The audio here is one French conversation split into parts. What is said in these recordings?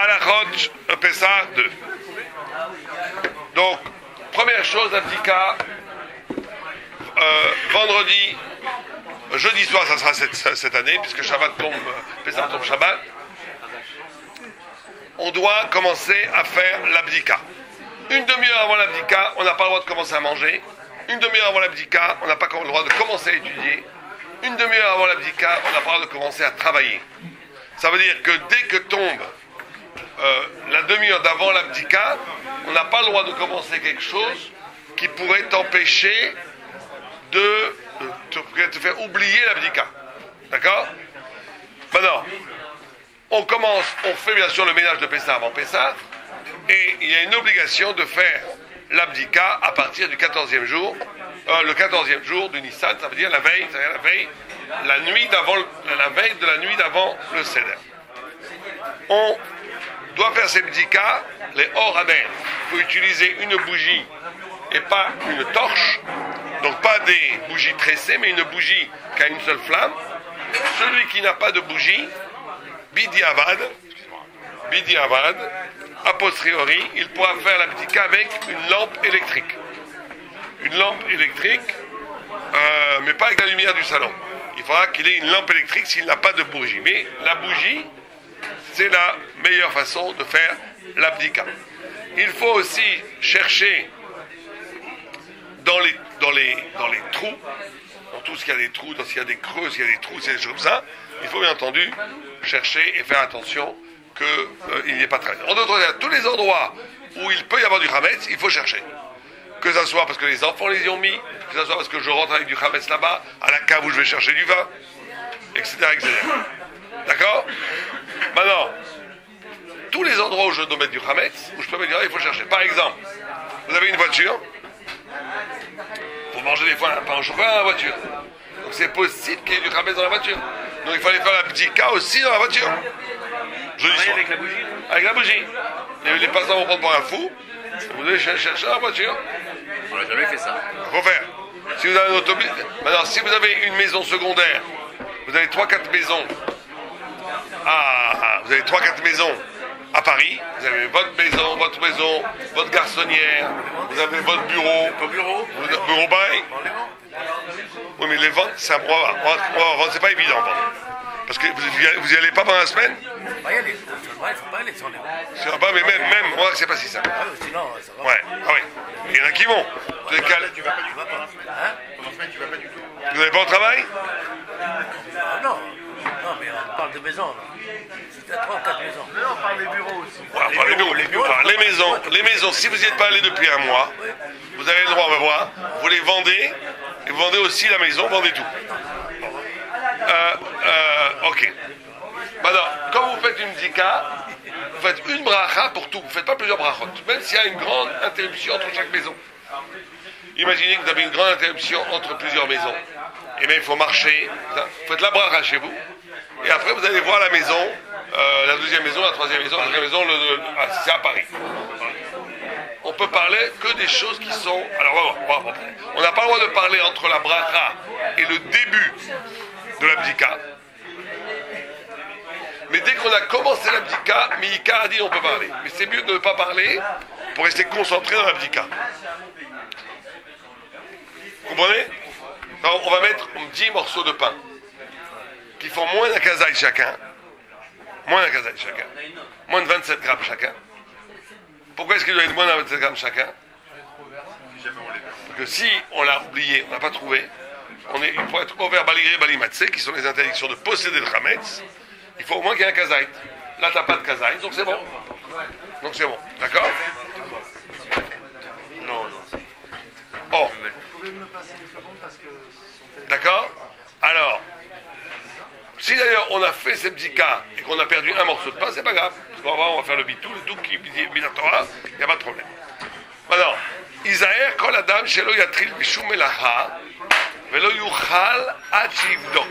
Halachot Pessah 2. Donc, première chose, l'abdika, vendredi, jeudi soir, ça sera cette année, puisque Shabbat tombe, Pessah tombe Shabbat. On doit commencer à faire l'abdika. Une demi-heure avant l'abdika, on n'a pas le droit de commencer à manger. Une demi-heure avant l'abdika, on n'a pas le droit de commencer à étudier. Une demi-heure avant l'abdika, on n'a pas le droit de commencer à travailler. Ça veut dire que dès que tombe la demi-heure d'avant l'abdika, on n'a pas le droit de commencer quelque chose qui pourrait t'empêcher de te faire oublier l'abdika. D'accord? Maintenant, on fait bien sûr le ménage de Pessah avant Pessah, et il y a une obligation de faire l'abdika à partir du 14e jour, le 14e jour du Nissan, ça veut dire la veille de la nuit d'avant le Seder. On doit faire ces bdika, les hors amer. Il faut utiliser une bougie et pas une torche, donc pas des bougies tressées, mais une bougie qui a une seule flamme. Celui qui n'a pas de bougie, bidiavad, a posteriori, il pourra faire la bdika avec une lampe électrique. Une lampe électrique, mais pas avec la lumière du salon. Il faudra qu'il ait une lampe électrique s'il n'a pas de bougie. Mais la bougie, c'est la meilleure façon de faire l'abdika. Il faut aussi chercher dans les trous, dans tout ce qu'il y a des trous, s'il y a des creux, s'il y a des trous, s'il y a des choses comme ça, il faut bien entendu chercher et faire attention qu'il n'y ait pas de travail. En d'autres termes, tous les endroits où il peut y avoir du chametz, il faut chercher. Que ça soit parce que les enfants les y ont mis, que ça soit parce que je rentre avec du chametz là-bas, à la cave où je vais chercher du vin, etc. D'accord? Maintenant, tous les endroits où je dois mettre du chametz, où je peux mettre du chametz, il faut chercher. Par exemple, vous avez une voiture, vous mangez des fois un pain au chocolat dans la voiture. Donc c'est possible qu'il y ait du chametz dans la voiture. Donc il fallait faire la bdika aussi dans la voiture. Avec la bougie. Avec la bougie. Les passants vont prendre pour un fou. Vous devez chercher dans la voiture. On n'a jamais fait ça. Il faut faire. Si vous avez un autobus, maintenant si vous avez une maison secondaire, vous avez 3-4 maisons. Vous avez 3-4 maisons à Paris. Vous avez votre maison, votre garçonnière, vous avez votre bureau. Bureau bail. Oui, mais les ventes, c'est un problème. C'est pas évident. Parce que vous y allez pas pendant la semaine? Il faut pas y aller. Il faut pas aller sur les Je sais pas, mais même moi, c'est pas si simple. Sinon, ça va. Ouais, ah oui. Il y en a qui vont. Tu vas pas pendant la semaine. Pendant la semaine, tu vas pas du tout. Vous n'allez pas au travail? Non, mais on parle de maison. Là. C'est à 3 ou 4 maisons. Mais on parle des bureaux aussi. Ouais, les maisons, si vous n'y êtes pas allé depuis un mois, vous avez le droit, on va voir, vous les vendez, et vous vendez aussi la maison, vendez tout. Ok. Maintenant, quand vous faites une bdika, vous faites une bracha pour tout, vous ne faites pas plusieurs brachot, même s'il y a une grande interruption entre chaque maison. Imaginez que vous avez une grande interruption entre plusieurs maisons. Et bien il faut marcher, vous faites la bracha chez vous, et après vous allez voir la maison, la deuxième maison, la troisième maison, la quatrième maison, c'est à Paris. On peut parler que des choses qui sont... Alors on n'a pas le droit de parler entre la bracha et le début de l'abdika. Mais dès qu'on a commencé l'abdika, Mika a dit on peut parler. Mais c'est mieux de ne pas parler pour rester concentré dans l'abdika. Vous comprenez? Alors, on va mettre 10 morceaux de pain qui font moins d'un kazaï chacun. Moins de 27 grammes chacun. Pourquoi est-ce qu'il doit être moins de 27 grammes chacun? Parce que si on l'a oublié, on n'a pas trouvé, il faut être over baligré balimatsé, qui sont les interdictions de posséder le chametz. Il faut au moins qu'il y ait un kazaït. Là, t'as pas de kazaït, donc c'est bon. D'accord? Non. Oh. D'accord? Alors, si d'ailleurs on a fait ces petits cas et qu'on a perdu un morceau de pain, c'est pas grave. Parce qu'on va faire le bitou, qui est Torah, il n'y a pas de problème. Alors, Isaïr, kol adam, shelo yatril bishum melacha, velo yuchal ad shivdok.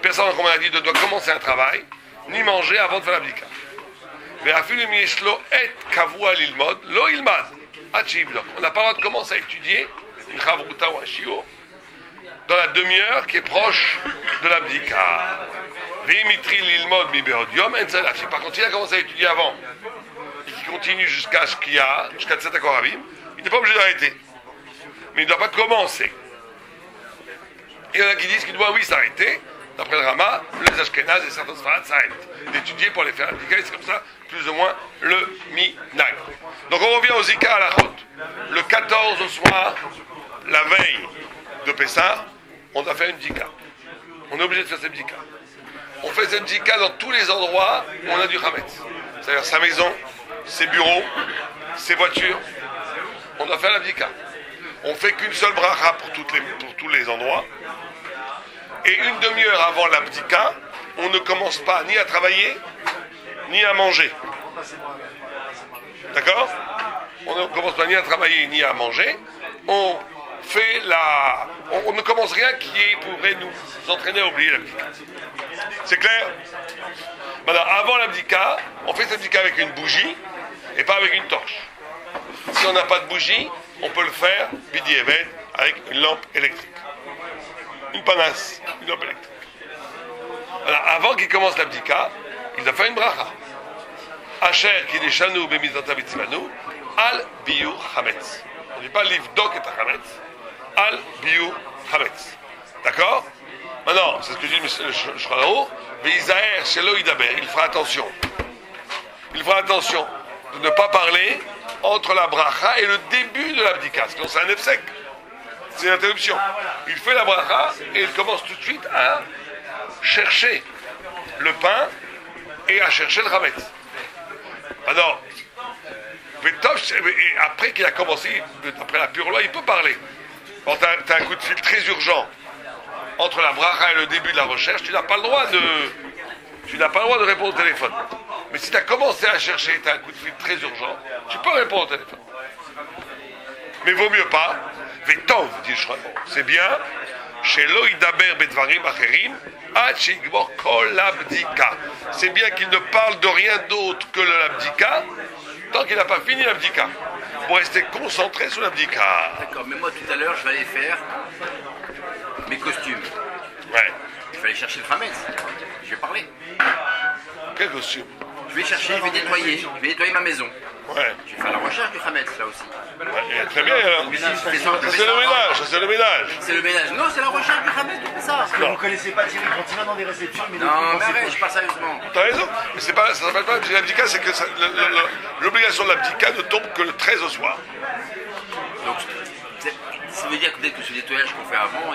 Personne, comme on a dit, ne doit commencer un travail, ni manger avant de faire l'abdika. Ve'afilu mi yeshlo et kavua lilmod, lo ilmad, ad shivdok. On n'a pas le droit de commencer à étudier une chavruta ou un shiur dans la demi-heure qui est proche de l'abdika. Ve'imitri l'ilmod mi be'odium en tzalach. Si par contre il a commencé à étudier avant et qu'il continue jusqu'à Shkia, jusqu'à Tzat HaKoravim, il n'est pas obligé d'arrêter. Mais il ne doit pas commencer. Et il y en a qui disent qu'il doit, oui, s'arrêter. D'après le Rama, les Ashkenaz et certains Sfarad s'arrêtent d'étudier pour les faire indiquer. C'est comme ça, plus ou moins, le minag. Donc on revient au Zika à la Chot. Le 14 au soir, la veille de Pessah, on doit faire une Bdika. On est obligé de faire cette Bdika. On fait cette Bdika dans tous les endroits où on a du Hametz. C'est-à-dire sa maison, ses bureaux, ses voitures. On doit faire la Bdika. On fait qu'une seule bracha pour tous les endroits. Et une demi-heure avant la Bdika, on ne commence pas ni à travailler, ni à manger. D'accord ? On ne commence pas ni à travailler, ni à manger. On ne commence rien qui pourrait nous entraîner à oublier la Bdika. C'est clair ? Maintenant, avant la Bdika, on fait cette Bdika avec une bougie et pas avec une torche. Si on n'a pas de bougie, on peut le faire, Bidi Evet, avec une lampe électrique. Une panasse, une lampe électrique. Alors, avant qu'il commence la Bdika, il a fait une bracha. Asher ki deshanu b'mitzvotav v'tzivanu, al biur chametz. On ne dit pas livdok et chametz, al biur chametz. D'accord ? Maintenant, c'est ce que dit le Shulchan Ve'izaher shelo yidaber, il fera attention. Il fera attention de ne pas parler entre la bracha et le début de la Bdika. Parce que c'est un efsek. C'est une interruption. Il fait la bracha et il commence tout de suite à chercher le pain et à chercher le chametz. Alors, après qu'il a commencé, après la pure loi, il peut parler. Quand tu as un coup de fil très urgent entre la bracha et le début de la recherche, tu n'as pas le droit de répondre au téléphone. Mais si tu as commencé à chercher, tu as un coup de fil très urgent, tu peux répondre au téléphone. Mais vaut mieux pas. Vetov, dit Shlomo, c'est bien. Shelo idaber bedvarim acherim, ad sheigmor kol l'abdika. C'est bien qu'il ne parle de rien d'autre que de l'abdika, tant qu'il n'a pas fini l'abdika. Pour rester concentré sur l'abdika. D'accord, mais moi tout à l'heure, je vais aller faire mes costumes. Ouais. Je vais aller chercher le Hametz. Je vais parler. Quel costume? Je vais chercher, je vais nettoyer ma maison. Ouais. Je vais faire la recherche du Hametz là aussi. Ouais, très bien alors. C'est le ménage, c'est le ménage. C'est le ménage. Non, c'est la recherche du Hametz, c'est ça. Vous ne connaissez pas Thierry quand il va dans des réceptions, mais Non, mais arrête, je parle sérieusement. T'as raison, mais c'est pas, ça s'appelle pas l'abdika, c'est que l'obligation de l'abdika ne tombe que le 13 au soir. Donc, ça veut dire que peut-être que ce nettoyage qu'on fait avant,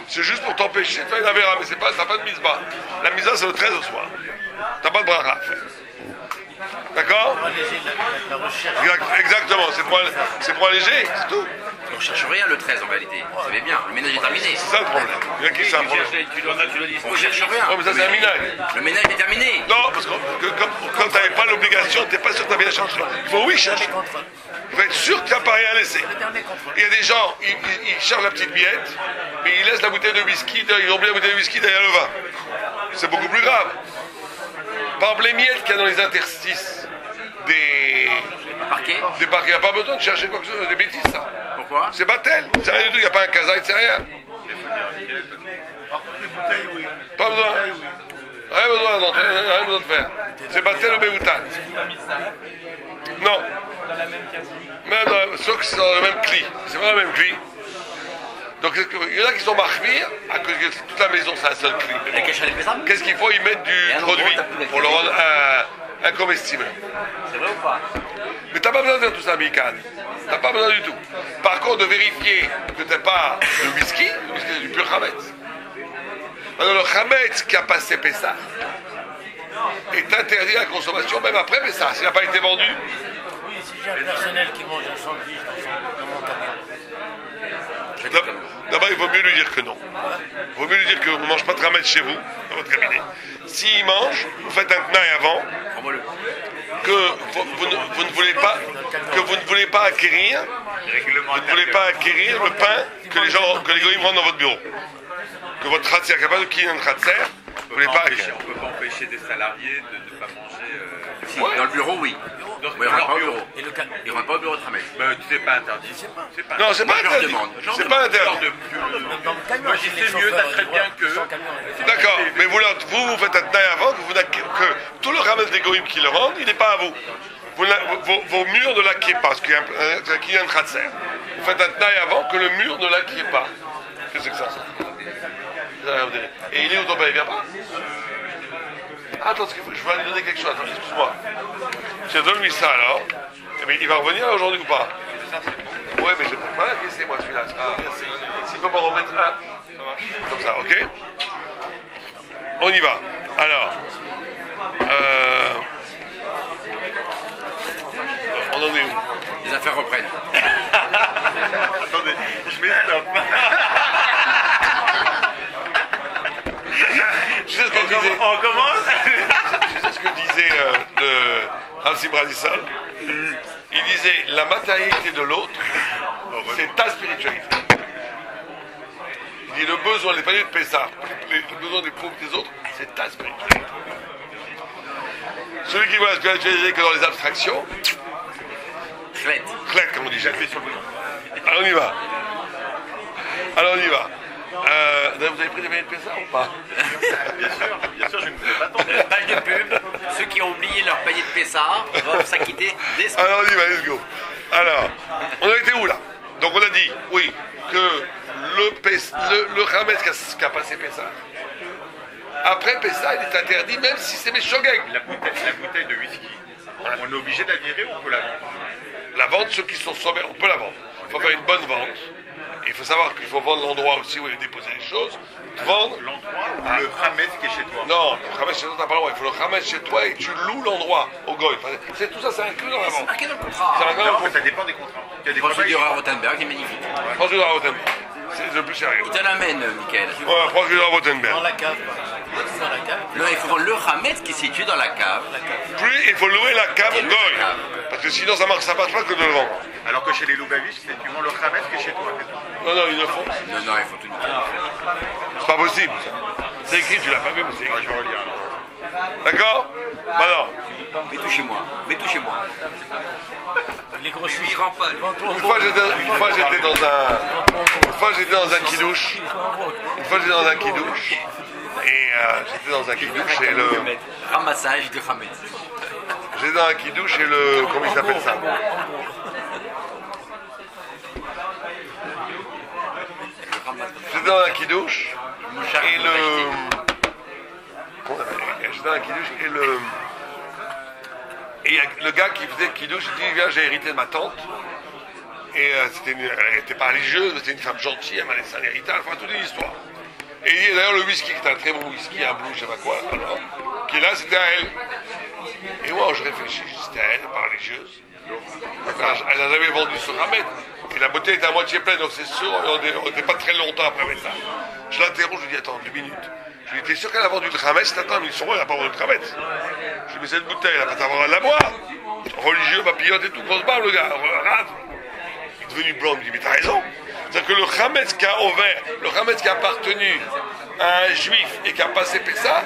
C'est juste pour t'empêcher de faire une avéra, mais t'as pas de misba. La misba c'est le 13 au soir. T'as pas de bracha à faire. D'accord? la recherche. Exactement, c'est pour alléger, c'est tout. on ne cherche rien le 13 en réalité. Vous savez bien, le ménage est terminé. C'est ça le problème. Il y a qui c'est un problème. On ne cherche rien. Oh, mais ça c'est un minage. Le ménage est terminé. Non, parce que quand tu n'avais pas l'obligation, tu n'es pas sûr que tu avais la chance. Il faut oui chercher. Il faut être sûr que tu n'as pas rien laissé. Il y a des gens, ils cherchent la petite miette, mais ils laissent la bouteille de whisky, ils ont oublié la bouteille de whisky derrière le vin. C'est beaucoup plus grave. Par exemple, les miettes qu'il y a dans les interstices des parquets, il n'y a pas besoin de chercher quoi que ce soit, des bêtises ça. Pourquoi? C'est Batel, c'est rien du tout, il n'y a pas un kazaï, c'est rien. Pas besoin. Rien besoin de faire. C'est Batel ou Béoutan. Non. Même, sauf que c'est dans le même cli. C'est pas le même cli. Donc il y en a qui sont marchvir, à cause que toute la maison c'est un seul cli. Qu'est-ce qu'il faut? Ils mettent du produit pour le rendre incomestible. C'est vrai ou pas? Mais t'as pas besoin de faire tout ça, Mikan. T'as pas besoin du tout. Par contre, de vérifier que t'as pas le whisky c'est du pur Hametz. Alors le Hametz qui a passé Pessah est interdit à la consommation même après Pessah. S'il n'a pas été vendu. Oui, si j'ai un personnel qui mange un sandwich dans mon camion. D'abord, il vaut mieux lui dire que non. Il vaut mieux lui dire que vous ne mangez pas de Hametz chez vous, dans votre cabinet. S'il mange, vous faites un tnaï avant que vous ne voulez pas acquérir le pain que les goïms rendent dans votre bureau. Que votre khatser est capable de qu'il y ait un khatser, vous ne voulez pas acquérir. On ne peut pas empêcher des salariés de ne pas manger. Dans le bureau, oui. Mais ils rentrent pas au bureau. Et le ca- Ils rentrent pas au bureau de Hametz. C'est pas interdit. C'est pas. Non, c'est pas Moi, je leur interdit. demande. C'est pas interdit. Dans le camion, Moi, j'y les sais mieux, chauffeurs, ça serait ils bien voient, que- sans camion, ils- D'accord, mais vous faites un taille avant que tout le Hametz des Goïm qui le rendent, il n'est pas à vous. Vos murs ne l'acquièrent pas, parce qu'il y a un khatser. Vous faites un taille avant que le mur ne l'acquiert pas. Qu'est-ce que c'est que ça? Et il est où ton père? Il vient pas? Attends, je vais lui donner quelque chose. Attends, excuse-moi. Tiens, donne-lui ça alors. Eh bien, il va revenir là aujourd'hui ou pas? Ouais, mais je ne peux pas laisser moi celui-là. Merci. S'il peut m'en remettre un. Comme ça, ok? On y va. Alors. On en est où? Les affaires reprennent. Attendez, je mets stop. Tu sais ce que disait, On commence. tu sais ce que disait le Hansi Bradissal? Il disait la matérialité de l'autre, c'est ta spiritualité. Il dit le besoin, les paniers de Pessah, le besoin des pauvres des autres, c'est ta spiritualité. Celui qui voit la spiritualité que dans les abstractions, Chlette. clac, comme on dit, j'appuie sur le bouton. Alors on y va. Vous avez pris des paniers de Pessah ou pas? Bien sûr, je ne voulais pas tomber. Page de pub. Ceux qui ont oublié leur panier de Pessah doivent s'acquitter des... Alors on y va, let's go. Alors, on a été où là? Donc on a dit, oui, que le Hametz qui a passé Pessah, après Pessah, il est interdit même si c'est mes shogeg. La bouteille de whisky, on est obligé de la virer ou on peut la vendre? La vente, ceux qui sont sommaires, on peut la vendre. Il faut faire une bonne vente. Et il faut savoir qu'il faut vendre l'endroit aussi où il est déposé les choses. Vendre. L'endroit ou le Hametz qui est chez toi? Non, le Hametz chez toi, t'as pas le droit. Il faut le Hametz chez toi et tu loues l'endroit au goy. C'est tout ça, c'est inclus dans la vente. Marqué dans le contrat. C'est inclus dans Non, le mais ça dépend des contrats. Il y a des contrats. Procédure à Rothenberg, c'est magnifique. Procédure à Rothenberg. C'est le plus sérieux. Il te l'amène, Michael. Ouais, procédure à Dans Rothenberg. la cave, par exemple. Dans la cave. Non, il faut vendre le Hametz qui est situé dans la cave. Puis il faut louer la cave au Et le goy. cave. Parce que sinon ça marche pas que de le vendre. Alors que chez les Lubavitch, c'est tu vends le Hametz qui est chez toi. Non, non, ils le font. Non, non, il faut tout niquer. C'est pas possible. Ça. C'est écrit, tu l'as pas vu, mais c'est Ah, écrit. je vais relire alors. D'accord? Alors, Mais tout chez moi. Mais tout chez moi. Les gros chiffres. Il rend pas. une fois j'étais dans un kidouche. Une fois j'étais dans un kidouche. Et j'étais dans un kidouche et le. Ramassage de Hametz. J'étais dans un kidouche et le. Comment il s'appelle ça? J'étais dans un kidouche et le. J'étais dans un kidouche et le. Et il y a le gars qui faisait le kidouche, il dit viens, j'ai hérité de ma tante. Et elle n'était pas religieuse, mais c'était une femme gentille, elle m'a laissé un héritage, enfin toute une histoire. Et il dit d'ailleurs le whisky, qui était un très bon whisky, un blue, je sais pas quoi, alors, qui est là, c'était à elle. Et moi, je réfléchis, c'était à elle, pas religieuse. Elle n'a jamais vendu ce Hametz. Et la bouteille était à moitié pleine, donc c'est sûr, on n'était pas très longtemps après mettre ça. Je l'interroge, je lui dis attends, 2 minutes. Je lui dis t'es sûr qu'elle a vendu le Hametz? Attends, mais ils sont où, elle n'a pas vendu le Hametz? Je lui dis mais cette bouteille, elle va t'avoir à la boire. Religieux, papillote et tout, grosse barbe le gars. Rate. Il est devenu blanc, il me dit mais t'as raison. C'est-à-dire que le Hametz qui a ouvert, le Hametz qui a appartenu à un juif et qui a passé Pessah,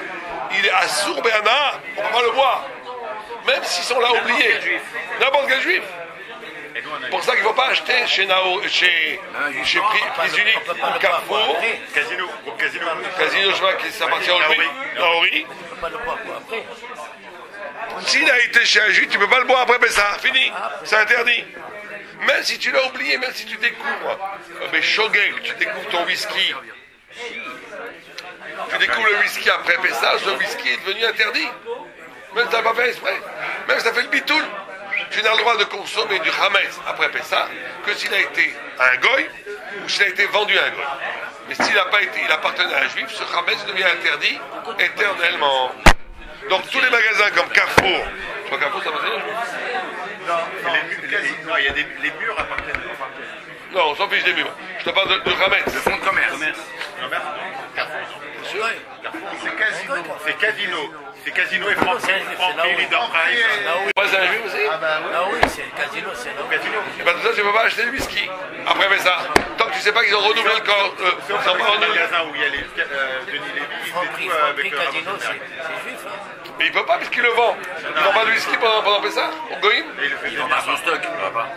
il est à Sour-Bernard, on ne peut pas le boire. Même s'ils sont là oubliés. N'importe quel juif. C'est pour ça qu'il ne faut pas acheter chez Prix Unique ou Carrefour, Casino, groupe Casino. Casino Chemin qui s'appartient au Louis, Naori. On peut pas le boire quoi, après. S'il a été chez un juif, tu ne peux pas le boire après Pessah. Fini. C'est interdit. Même si tu l'as oublié, même si tu découvres, mais Shogeg, tu découvres ton whisky. Tu découvres le whisky après Pessah, ce whisky est devenu interdit. Même si tu n'as pas fait exprès. Même si tu as fait le bitoul. Tu n'as le droit de consommer du Hametz après Pessah que s'il a été à un goy ou s'il a été vendu à un goy. Mais s'il n'a pas été, il appartenait à un juif, ce Hametz devient interdit éternellement. Donc tous les magasins comme Carrefour, tu vois Carrefour ça va dire? Non, il y a les murs appartiennent. Non, on s'en fiche des murs. Je te parle de Hametz. Le fonds de commerce. Non, merci. Carrefour. Sûr? C'est Casino. C'est Casino. C'est Casino et Franprix, Leader Price. Moi c'est un juif aussi? Ah oui, c'est le casino, c'est là. Casino. Et bien tout ça, tu ne peux pas acheter du whisky après Pessah. Tant que tu ne sais pas qu'ils ont renouvelé le corps. Ils C'est ont pas le renouvelé. magasin où il y a les Denis Lévy, il fait Franprix, tout avec Franprix, le casino, Rabobank. c'est juif. Hein. Mais il peut pas parce qu'il le vend. Il vend pas de whisky pendant Pessah au Goïm. Il vend pas son stock, il va pas.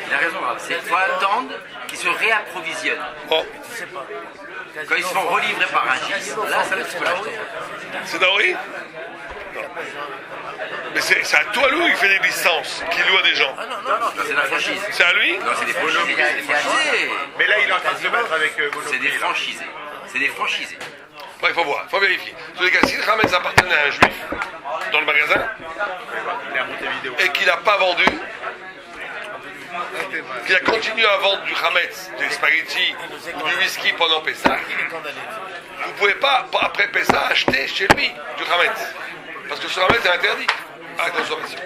Il a raison, il faut attendre qu'ils se réapprovisionnent. Bon, Tu sais pas. Quand ils seront relivrés par un gis, là, ça va être l'acheter. c'est Daori. Non. Mais c'est à toi, lui, il fait des licences, qu'il loue à des gens. Non, c'est la franchise. C'est à lui. Non, c'est des franchisés. C'est des franchisés. Mais là, il est en train de se battre avec Monoprix. C'est des franchisés. C'est des franchisés. Bon, il faut voir, il faut vérifier. En tous les cas, si le Hametz appartenait à un juif dans le magasin Il a monté vidéo. et qu'il n'a pas vendu, qu'il a continué à vendre du Hametz, des spaghettis ou du whisky pendant Pessah, vous ne pouvez pas, après Pessah, acheter chez lui du Hametz. Parce que ce Hametz est interdit à la consommation.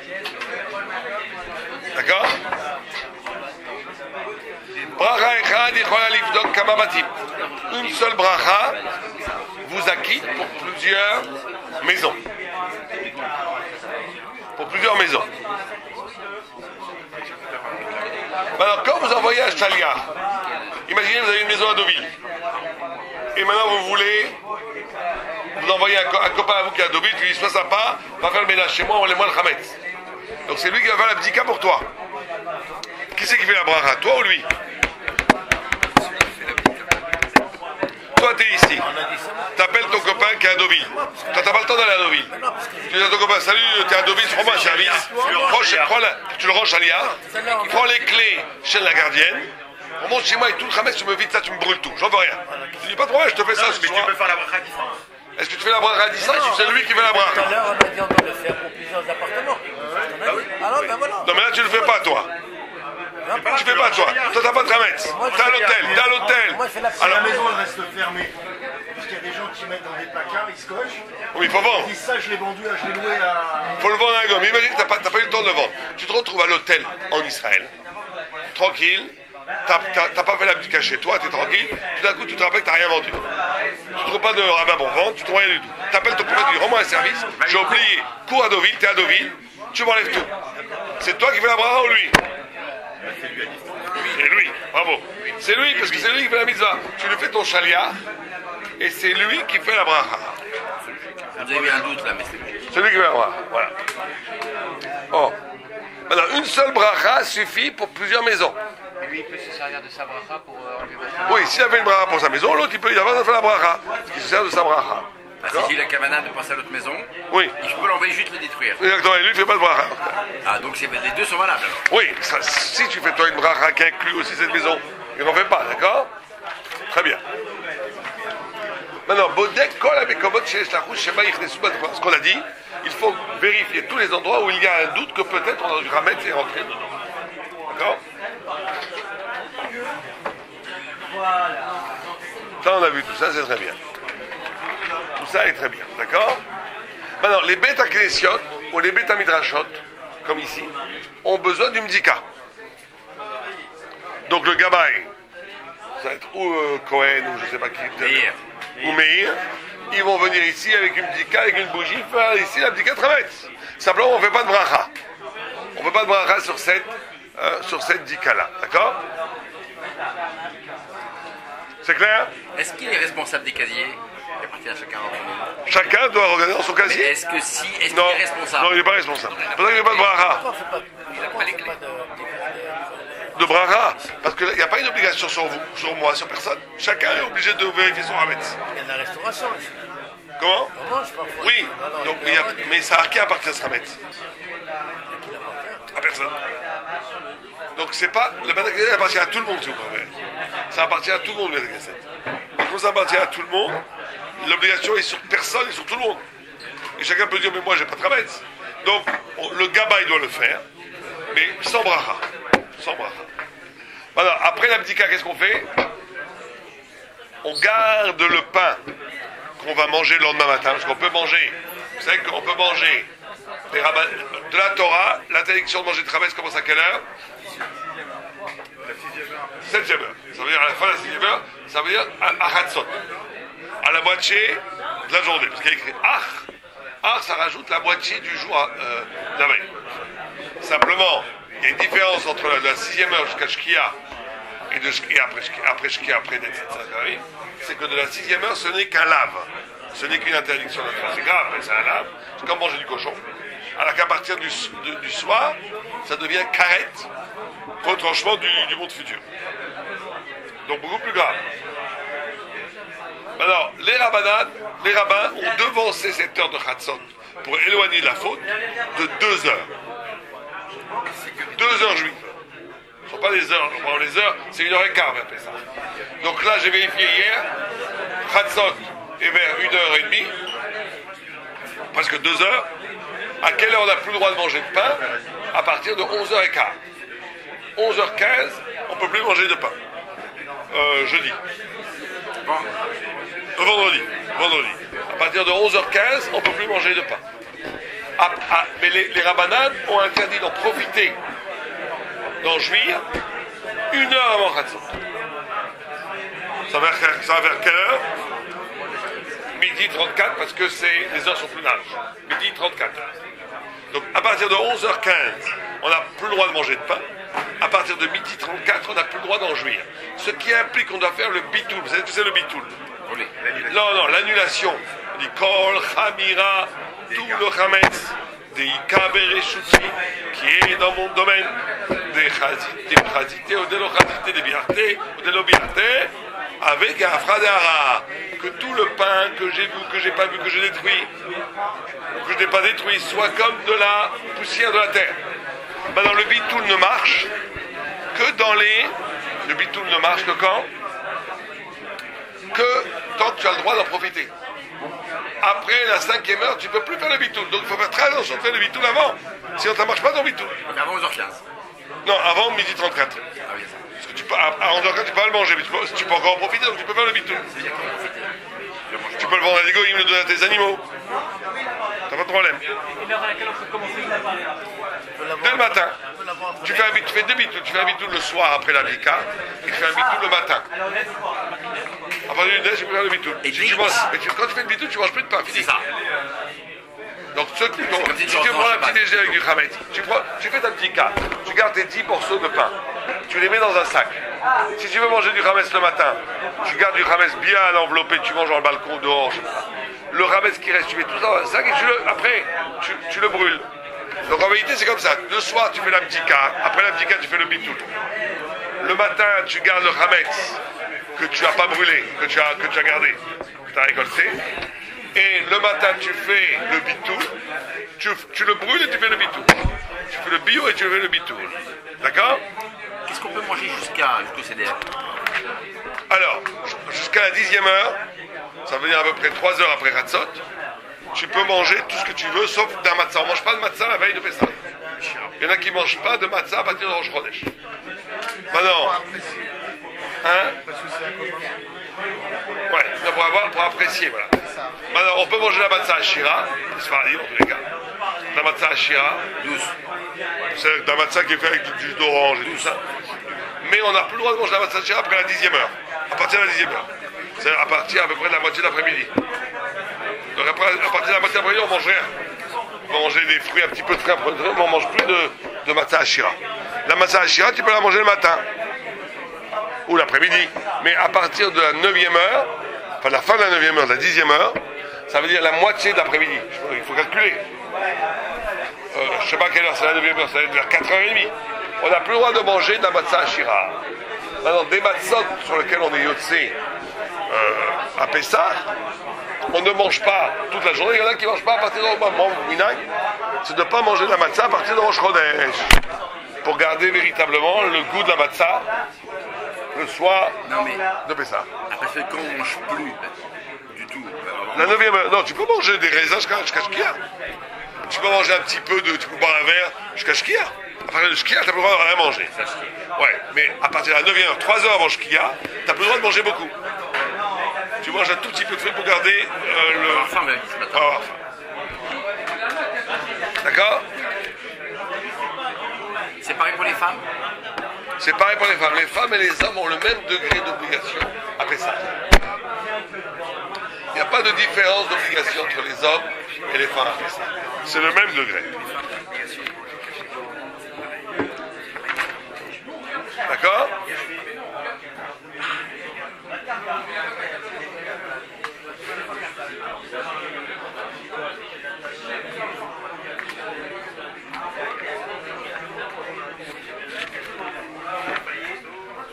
D'accord? Bracha echad yichola livdok kama batim. Une seule bracha vous acquitte pour plusieurs maisons. Pour plusieurs maisons. Alors, quand vous envoyez un Chalia, imaginez vous avez une maison à Deauville. Et maintenant vous voulez, vous envoyez un copain à vous qui est à Deauville, qui lui dit sois sympa, va faire le ménage chez moi, on les moins le Hametz. Donc c'est lui qui va faire la bdika pour toi. Qui c'est qui fait la bracha, toi ou lui? Toi t'es ici, t'appelles ton copain qui est à Deauville. Toi t'as pas le temps d'aller à Deauville. Tu dis à ton copain, salut, t'es à Deauville, prends-moi un service. Tu le ranges à l'IA, prends les clés chez la gardienne, on monte chez moi et tout le Hametz, tu me vides ça, tu me brûles tout, j'en veux rien. Tu dis pas de problème, je te fais ça ce Mais soir. tu peux faire la bracha à distance. Est-ce que tu fais la bracha à distance ou c'est lui qui fait la Tout bracha? à l'heure, on a dit on doit le faire pour plusieurs appartements. Alors, ben voilà. Non mais là tu le fais pas toi. Tu fais pas toi. Toi t'as pas de Hametz. T'as l'hôtel, t'as l'hôtel. Moi, je fais la Si la Alors, maison elle reste fermée, parce qu'il y a des gens qui mettent dans des placards, ils se cochent, oui, il faut vendre. ils disent ça, je l'ai vendu, je l'ai loué à. Faut le vendre à un gomme. Imagine que t'as pas eu le temps de le vendre. Tu te retrouves à l'hôtel en Israël, tranquille. T'as pas fait l'abdicat chez toi, t'es tranquille. Tout d'un coup, tu te rappelles que t'as rien vendu. Tu trouves pas de rabbin pour vendre, tu trouves rien du tout. T'appelles ton copain, tu dis rends-moi un service. J'ai oublié. Cours à Deauville, t'es à Deauville. Tu m'enlèves tout. C'est toi qui fais la bracha ou lui? C'est lui, bravo. C'est lui, parce que c'est lui qui fait la mitzvah. Tu lui fais ton chalia, et c'est lui qui fait la bracha. Vous avez eu un doute là, mais c'est logique. C'est lui qui fait la bracha, voilà. Oh. Alors, une seule bracha suffit pour plusieurs maisons. Et lui, il peut se servir de sa bracha pour enlever machin. Oui, s'il a fait une bracha pour sa maison, l'autre, il a pas besoin de faire la bracha, parce qu'il se sert de sa bracha. Ah, si j'ai la cavana de passer à l'autre maison, Oui, je peux l'envoyer juste le détruire. exactement, et lui, il fait pas de bracha. Ah, donc les deux sont valables alors. Oui, si tu fais toi une bracha qui inclut aussi cette maison, il n'en fait pas, d'accord? Très bien. Maintenant, Bodek, Kol, Abekomot, chez Eshlachou, Shema, Yichnesu, ce qu'on a dit, il faut vérifier tous les endroits où il y a un doute que peut-être on a dû ramettre et rentrer dedans. D'accord? Ça, on a vu tout ça, c'est très bien. Tout ça est très bien, d'accord? Maintenant, les bêtes à Knessiot ou les bêtes à Midrashot, comme ici, ont besoin d'une bdika. Donc le gabaï, ça va être ou Cohen ou je sais pas qui, Meir. ou Meir, ils vont venir ici avec une bdika, avec une bougie, faire ici la bdika Trametz. Simplement, on ne fait pas de bracha. On ne fait pas de bracha sur cette bdika-là, d'accord? C'est clair? Est-ce qu'il est responsable des casiers? Il appartient à chacun d'entre nous. Chacun doit regarder dans son Mais casier. est-ce qu'il Non, est responsable? non, il n'est pas responsable. C'est pour ça qu'il n'y a pas de bracha. Il n'a pas les clés. De bracha, parce qu'il n'y a pas une obligation sur vous, sur moi, sur personne. Chacun est obligé de vérifier son Hametz. Il y a de la restauration aussi. Comment? On mange parfois. Oui, Non, donc, il y a- mais ça à qui appartient ce Hametz? À personne. Donc c'est pas, le Beth Knesset appartient à tout le monde, si vous préférez. Ça appartient à tout le monde, le Beth Knesset. Et comme ça appartient à tout le monde, l'obligation est sur personne et sur tout le monde. Et chacun peut dire, mais moi j'ai pas de Hametz. Donc le Gabaï doit le faire, mais sans bracha. Sans bracha. Voilà, après l'abdika, qu'est-ce qu'on fait? On garde le pain qu'on va manger le lendemain matin, parce qu'on peut manger. Vous savez qu'on peut manger de la Torah. L'interdiction de manger de Hametz commence à quelle heure? 7e heure. Ça veut dire à la fin de la 6e heure, ça veut dire à Hatzot. À la moitié de la journée. Parce qu'il y a écrit Ach. Ach, ça rajoute la moitié du jour de la veille. Simplement, il y a une différence entre la 6e heure jusqu'à Shkia et après Shkia, après Netzit, c'est que de la 6e heure, ce n'est qu'un lave. ce n'est qu'une interdiction de faire. C'est grave, mais c'est un lave. C'est comme manger du cochon. Alors qu'à partir du soir, ça devient carette, retranchement du monde futur. Donc beaucoup plus grave. Alors, les rabbins ont devancé cette heure de Chatzot pour éloigner la faute de 2 heures. 2 heures juives. Ce ne sont pas les heures. Bon, les heures, c'est 1h15 vers Pessah. Donc là, j'ai vérifié hier, Chatzot est vers 1h30, presque 2 heures. À quelle heure on n'a plus le droit de manger de pain? À partir de 11h15. 11h15, on ne peut plus manger de pain. Jeudi. Vendredi. À partir de 11h15, on ne peut plus manger de pain. Mais les rabbananes ont interdit d'en profiter, d'en jouir, 1 heure avant Chatzot. Ça va vers quelle heure? Midi 34, parce que les heures sont plus larges. Midi 34. Donc à partir de 11h15, on n'a plus le droit de manger de pain. À partir de midi 34, on n'a plus le droit d'en jouir. Ce qui implique qu'on doit faire le bitoul. Vous savez ce que c'est le bitoul? Oui, Non, l'annulation. On dit kol, chamira, tout le chametz, des ikabereshuti, qui est dans mon domaine, des chazité, ou des lochazité, des biarté, ou des lobiarté, avec un afradara, que tout le pain que j'ai vu, que j'ai pas vu, que j'ai détruit, ou que je n'ai pas détruit, soit comme de la poussière de la terre. Maintenant, le bitoul ne marche que le bitoul ne marche que quand? Que tant que tu as le droit d'en profiter. Après la 5e heure, tu ne peux plus faire le bitoul. Donc il faut faire très attention de faire le bitoul avant. Sinon, ça ne marche pas ton bitoul. Donc avant 11h15. Non, avant midi 34. Ah oui, Parce que à 11h15, tu peux pas le manger, mais tu peux encore en profiter, donc tu peux faire le bitoul. Tu peux le vendre à des goïms, le donner à tes animaux. T'as pas de problème. Dès le matin. Tu fais 2 bitouls. Tu fais un bitoul le soir après la Vika et tu fais un bitoul le matin. À partir du 10, tu peux faire le bitoul. Quand tu fais le bitoul, tu manges plus de pain. Fini. c'est ça. Donc, si tu prends la petit déjeuner avec du chametz, tu fais ta petite carte, tu gardes tes 10 morceaux de pain, tu les mets dans un sac. Si tu veux manger du chametz le matin, tu gardes du chametz bien enveloppé, tu manges dans le balcon, dehors, je sais pas. Le chametz qui reste, tu mets tout ça dans un sac et après, tu le brûles. Donc en vérité, c'est comme ça. Le soir, tu fais la bdika, après la bdika, tu fais le bitoul. Le matin, tu gardes le chametz que tu n'as pas brûlé, que tu as gardé, que tu as récolté. Et le matin, tu fais le bitoul, tu le brûles et tu fais le bitoul. Tu fais le bio et tu fais le bitoul. D'accord? Qu'est-ce qu'on peut manger jusqu'au CDR? Alors, jusqu'à la 10e heure, ça veut dire à peu près 3 heures après Chatzot, tu peux manger tout ce que tu veux, sauf d'un matzah. On ne mange pas de matzah la veille de Pessah. Il y en a qui ne mangent pas de matzah à partir de Rosh Chodesh. Maintenant, ouais, pour apprécier, voilà. Maintenant, on peut manger la matzah à Shira, c'est pareil en tous les cas. La matzah à Shira, douce. C'est la matzah qui est faite avec du jus d'orange et tout ça. Mais on n'a plus le droit de manger la matzah à Shira après la 10e heure. À partir de la 10e heure. C'est à partir à peu près de la moitié de l'après-midi. Donc après, à partir de la moitié de l'après-midi, on mange rien. On va manger des fruits, un petit peu de fruits, mais on ne mange plus de matzah à Shira. La matzah à Shira, tu peux la manger le matin. Ou l'après-midi. Mais à partir de la 9e heure, enfin de la fin de la 9e heure, de la 10e heure, ça veut dire la moitié de l'après-midi. Il faut calculer. Je ne sais pas à quelle heure c'est la 9e heure, ça va être vers 4h30. On n'a plus le droit de manger de la matzah à Shira. Maintenant, des matzot sur lesquels on est yotzé à Pessah, on ne mange pas toute la journée. Il y en a qui ne mangent pas à partir de moment minag, c'est de ne pas manger de la matzah à partir de Rosh Chodesh. Pour garder véritablement le goût de la matzah le soir de Pessah. Parce que quand on ne mange plus du tout. La 9e heure, non, tu peux manger des raisins jusqu'à Shkia. Tu peux manger un petit peu tu peux boire un verre jusqu'à Shkia. À partir de Shkia, tu n'as plus le droit de rien manger. Ouais, mais à partir de la 9e heure, 3 heures avant Shkia, tu n'as plus le droit de manger beaucoup. Tu manges un tout petit peu de fruits pour garder avoir faim, avoir faim. D'accord? C'est pareil pour les femmes? C'est pareil pour les femmes. Les femmes et les hommes ont le même degré d'obligation après ça. Il n'y a pas de différence d'obligation entre les hommes et les femmes après ça. C'est le même degré. D'accord?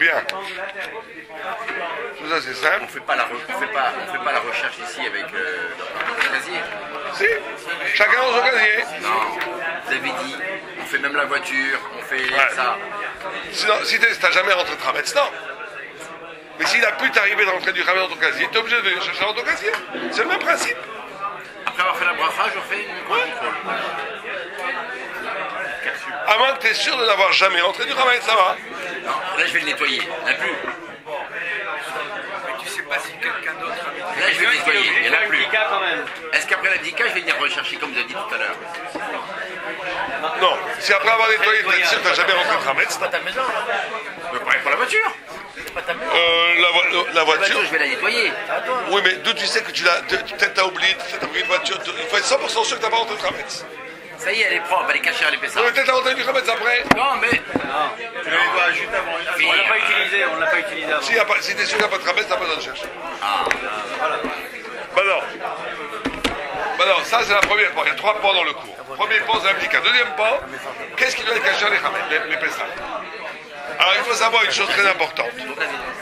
bien. Tout ça, c'est simple. On fait pas la recherche ici avec le casier. Si, chacun dans son casier. Non, vous avez dit, on fait même la voiture, on fait ça. Sinon, si t'as jamais rentré de Hametz, non. Mais s'il a pu t'arriver de rentrer du Hametz dans ton casier, t'es obligé de venir chercher dans ton casier. C'est le même principe. Après avoir fait la bracha, je refais une contrôle. À moins que t'es sûr de n'avoir jamais rentré du Hametz, ça va. Non, là je vais le nettoyer, il n'y en a plus. Tu sais pas si quelqu'un d'autre a mis. Là je vais le nettoyer, il n'y en a plus. quand même. Est-ce qu'après la dika, je vais venir rechercher comme vous avez dit tout à l'heure? Non, si après avoir nettoyé, t'es sûr que t'as jamais rentré de Hametz, C'est pas ta maison, là. Je pareil pour la voiture. C'est pas ta maison. la La voiture. voiture, je vais la nettoyer. Oui, mais d'où tu sais que peut-être t'as oublié, peut-être t'as pris une voiture. Il faut être 100% sûr que t'as pas rentré de Hametz. Ça y est, elle est propre, elle est cachée à l'épaisseur. Non, mais peut-être t'as rentré du Hametz après. Non, mais. Tu les dois juste avant. On l'a pas utilisé, on l'a pas utilisé avant. Si t'es sûr qu'il n'y a pas de Hametz, t'as pas besoin de chercher. Bah non, ça c'est la première part. Il y a 3 pans dans le cours. Premier pan, c'est l'abdika. Deuxième pan, qu'est-ce qui doit être caché les Pessah? Alors il faut savoir une chose très importante. Il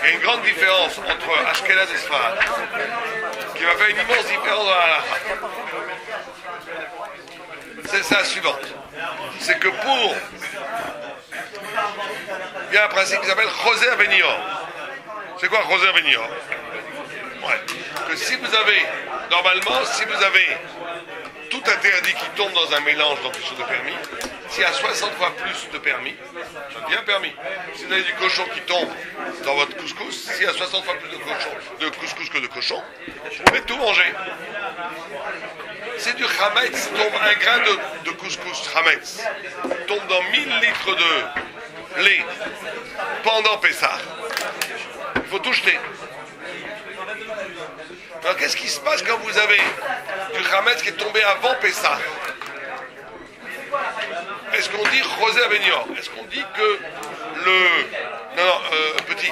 y a une grande différence entre Ashkenaz et Sfarad, qui va faire une immense différence dans la halakha. C'est la suivante. C'est que pour... Il y a un principe qui s'appelle Choser Venior. C'est quoi Choser Venior? Ouais. Que si vous avez, normalement, si vous avez tout interdit qui tombe dans un mélange d'empêcheurs de permis, s'il y a 60 fois plus de permis, c'est bien permis. Si vous avez du cochon qui tombe dans votre couscous, s'il y a 60 fois plus de couscous que de cochon, vous pouvez tout manger. C'est du chametz, tombe un grain de couscous chametz, tombe dans 1000 litres de lait pendant Pessah. Il faut tout jeter. Alors qu'est-ce qui se passe quand vous avez du chametz qui est tombé avant Pessah? Est-ce qu'on dit José Avenior? Est-ce qu'on dit que petit.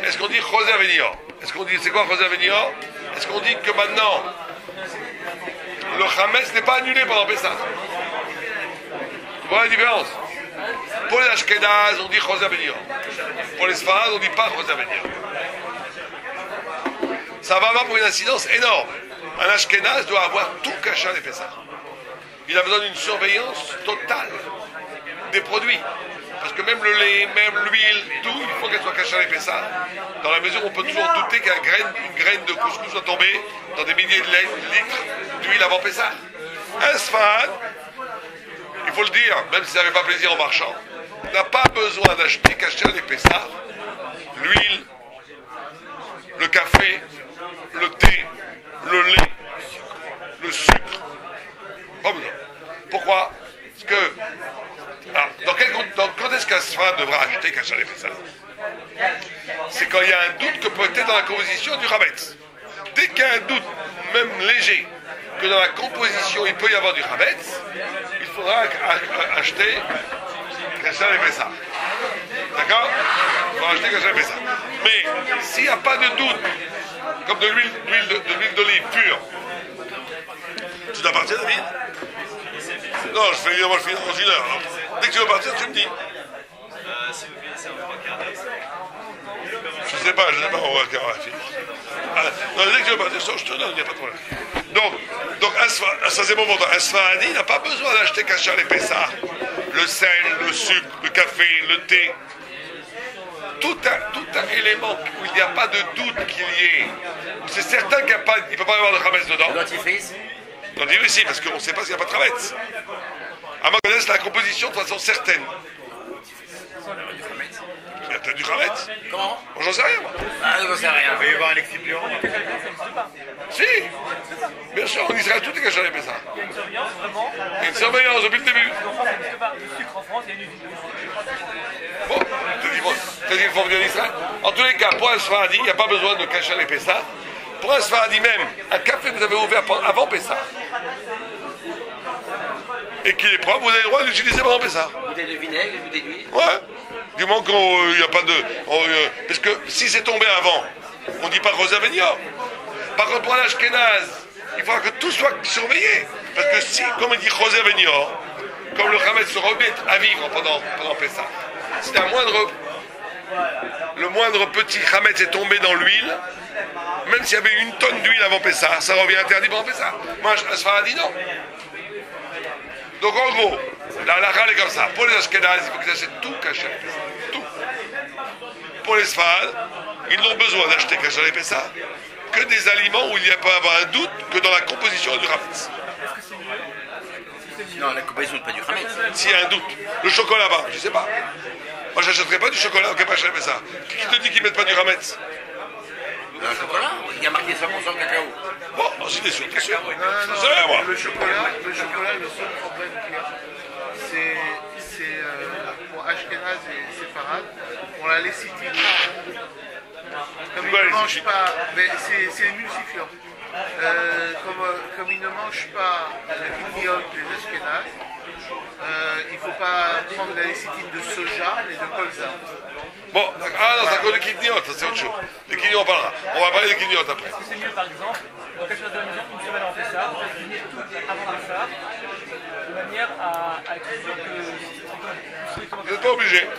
Est-ce qu'on dit José Avenior? Est-ce qu'on dit, c'est quoi José Avenior? Est-ce qu'on dit que maintenant le chametz n'est pas annulé pendant Pessah? Tu vois la différence? Pour les Ashkenaz, on dit José Avenior. Pour les Sfarad, on ne dit pas José Avenior. Ça va avoir pour une incidence énorme. Un Ashkenaz doit avoir tout caché à les Pessah. Il a besoin d'une surveillance totale des produits. Parce que même le lait, même l'huile, tout, il faut qu'elle soit cachée à les Pessah. Dans la mesure où on peut toujours douter qu'une graine de couscous soit tombée dans des milliers de litres d'huile avant Pessah. Un Sfarad, il faut le dire, même si ça n'avait pas plaisir en marchand, n'a pas besoin d'acheter caché à les Pessah l'huile, le café, le thé, le lait, le sucre. Pas besoin. Pourquoi? Parce que... Alors, quand est-ce qu'un Sfarad devra acheter caché à les Pessah? C'est quand il y a un doute que peut-être dans la composition du chametz. Dès qu'il y a un doute, même léger, que dans la composition il peut y avoir du chametz, il faudra acheter caché à les Pessah. D'accord? Il faudra acheter caché à les Pessah. Mais s'il n'y a pas de doute, comme de l'huile d'olive pure, tu dois partir, David? Non, je fais évidemment le finir dans 1 heure. Alors. Dès que tu veux partir, tu me dis. Je sais pas, on va non, dès que tu veux partir, je te donne, il n'y a pas de problème. Donc ça c'est bon pour toi. Un Sfaradi n'a pas besoin d'acheter caché à les Pessah. Le sel, le sucre, le café, le thé. Tout un élément où il n'y a pas de doute qu'il y ait. C'est certain qu'il ne peut pas y avoir de chametz dedans. Dentifrice. Dentifrice, si, parce qu'on ne sait pas s'il n'y a pas de chametz. À ma connaissance, la composition de façon certaine. Il y a peut-être du chametz. Comment? Bon, j'en sais rien, moi. Ah, je ne sais rien. Il va y avoir un excipient. Si, bien sûr, en Israël, tout est caché à les Pessah. Il y a une surveillance vraiment. Il y a une surveillance depuis le début. Le sucre en France, il y a une usine. Bon, t'as dit qu'il faut venir en Israël. En tous les cas, pour un Sfaradi, il n'y a pas besoin de cacher les Pessah. Pour un Sfaradi même, un café que vous avez ouvert avant Pessah, et qu'il est propre, vous avez le droit d'utiliser pendant Pessah. Bouteille de vinaigre, bouteille d'huile. Ouais. Du moment qu'il n'y a pas de... parce que si c'est tombé avant, on ne dit pas Rosa Venior. Par contre, pour l'Ashkenaz, il faudra que tout soit surveillé. Parce que si, comme il dit Rosa Venior, comme le Hametz se remet à vivre pendant Pessah, c'est un moindre le moindre petit Hametz est tombé dans l'huile, même s'il y avait 1 tonne d'huile avant Pessah, ça revient interdit pendant Pessah. Moi, Asfara dit non. Donc en gros, la halakha elle est comme ça. Pour les Ashkenaz, il faut qu'ils achètent tout caché. Tout. Pour les Sfarad, ils n'ont besoin d'acheter caché les Pessah que des aliments où il n'y a pas à avoir un doute que dans la composition du Hametz. Non, la composition n'est pas du Hametz. S'il y a un doute. Le chocolat, bah, je sais pas. Moi, j'achèterais pas du chocolat au caché les Pessah. Qui te dit qu'ils mettent pas du Hametz? Dans le chocolat, il y a marqué 100% cacao. Bon, si t'es sûr, t'es sûr. Non, Je sais, moi. le chocolat, le seul problème qu'il y a, c'est pour Ashkenaz et Séfarad, on la lécithine. Comme ils ne mangent pas, mais c'est émulsifiant. Comme ils ne mangent pas la vignole des Ashkenaz, il ne faut pas prendre la lécithine de soja et de colza. Bon, ah non, c'est à cause de kidniotes, ça c'est autre chose. Les kidniotes, on parlera. On va parler des kidniotes après. Est-ce que c'est mieux, par exemple, dans quelque chose de la maison, une semaine avant Pessah, de finir tout avant Pessah, de manière à être sûr que... Vous n'êtes pas obligé.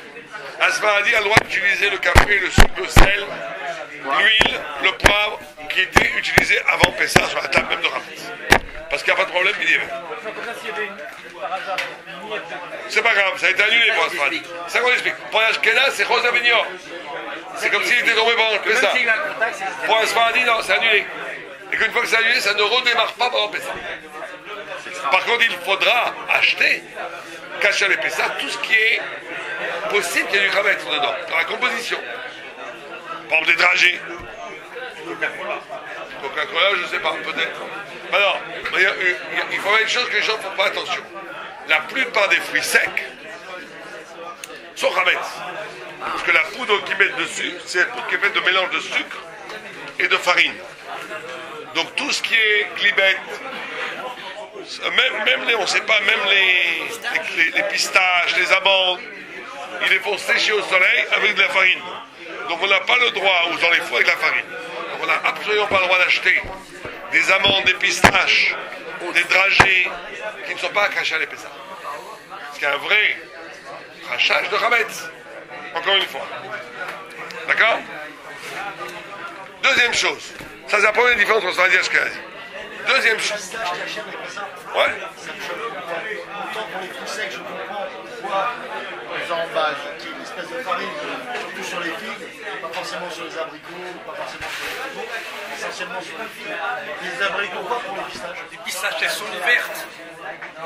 Asfaradi a le droit d'utiliser le café, le sucre, le sel, l'huile, le poivre qui était utilisé avant Pessah sur la table même de Hametz. Parce qu'il n'y a pas de problème qu'il y avait. Comme ça, s'il y avait par hasard une miette de... C'est pas grave, ça a été annulé pour Asfaradi. C'est ça qu'on explique. Pour l'Ashkenaz, c'est Rosa Benior. C'est comme s'il était tombé pendant Pessah. Même s'il y a eu un contact, c'est... Pour Asfaradi, non, c'est annulé. Et qu'une fois que c'est annulé, ça ne redémarre pas pendant Pessah. Par contre, il faudra acheter, cacher les Pessah, tout ce qui est possible qu'il y ait du Hametz dedans, dans la composition. Par exemple, des dragées. Coca-Cola, je ne sais pas, peut-être. Alors, il faut voir une chose que les gens ne font pas attention. La plupart des fruits secs sont Hametz. Parce que la poudre qu'ils mettent dessus, c'est la poudre qui est faite de mélange de sucre et de farine. Donc tout ce qui est glibette, même les, on ne sait pas, même les pistaches, les amandes, ils les font sécher au soleil avec de la farine. Donc on n'a pas le droit, ou dans les fours avec de la farine. Donc on n'a absolument pas le droit d'acheter des amandes, des pistaches, des dragées qui ne sont pas crachés à l'épaisseur. Parce qu'il y a un vrai crachage de Hametz. Encore une fois. D'accord? Deuxième chose. Ça, c'est la première différence entre Sfaradi et Ashkenazi. Deuxième chose. Ouais. Autant pour les fruits secs, je comprends pourquoi les emballages, qui est une espèce de farine, surtout sur les figues, pas forcément sur les abricots, pas forcément sur les figues, essentiellement sur les figues. Les abricots, pas pour les pistaches. Les pistaches, elles sont ouvertes.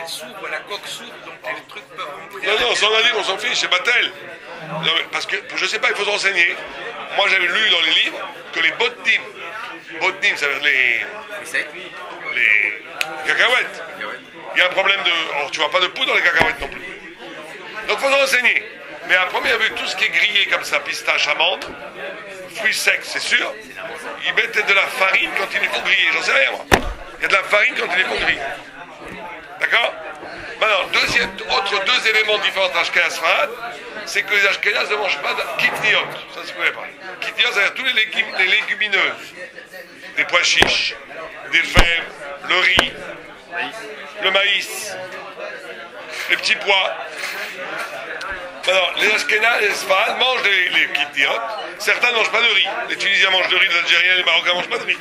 Elles s'ouvrent, la coque s'ouvre, donc les trucs peuvent rentrer. Non, ça on a dit qu'on s'en fiche, c'est Batel. Non, parce que, je sais pas, il faut se renseigner. Moi, j'avais lu dans les livres que les botnim, ça veut dire les cacahuètes. Il y a un problème de... Oh, tu vois pas de poudre dans les cacahuètes non plus. Donc, il faut se renseigner. Mais à première vue, tout ce qui est grillé comme ça, pistache, amande, fruits secs, c'est sûr, ils mettent de la farine quand ils les font griller. J'en sais rien, moi. Il y a de la farine quand ils les font griller. D'accord? Maintenant, autre deux éléments différents entre Ashkenaz et Sfarad, c'est que les Ashkenaz ne mangent pas de kitniot. Ça, je ne connais pas. Kitniot, c'est-à-dire tous les légumineuses. Des pois chiches, des fèves, le riz, le maïs, les petits pois. Maintenant, les Ashkenaz et les Sfarad mangent les kitniot. Certains ne mangent pas de riz. Les Tunisiens mangent de riz, les Algériens et les Marocains ne mangent pas de riz.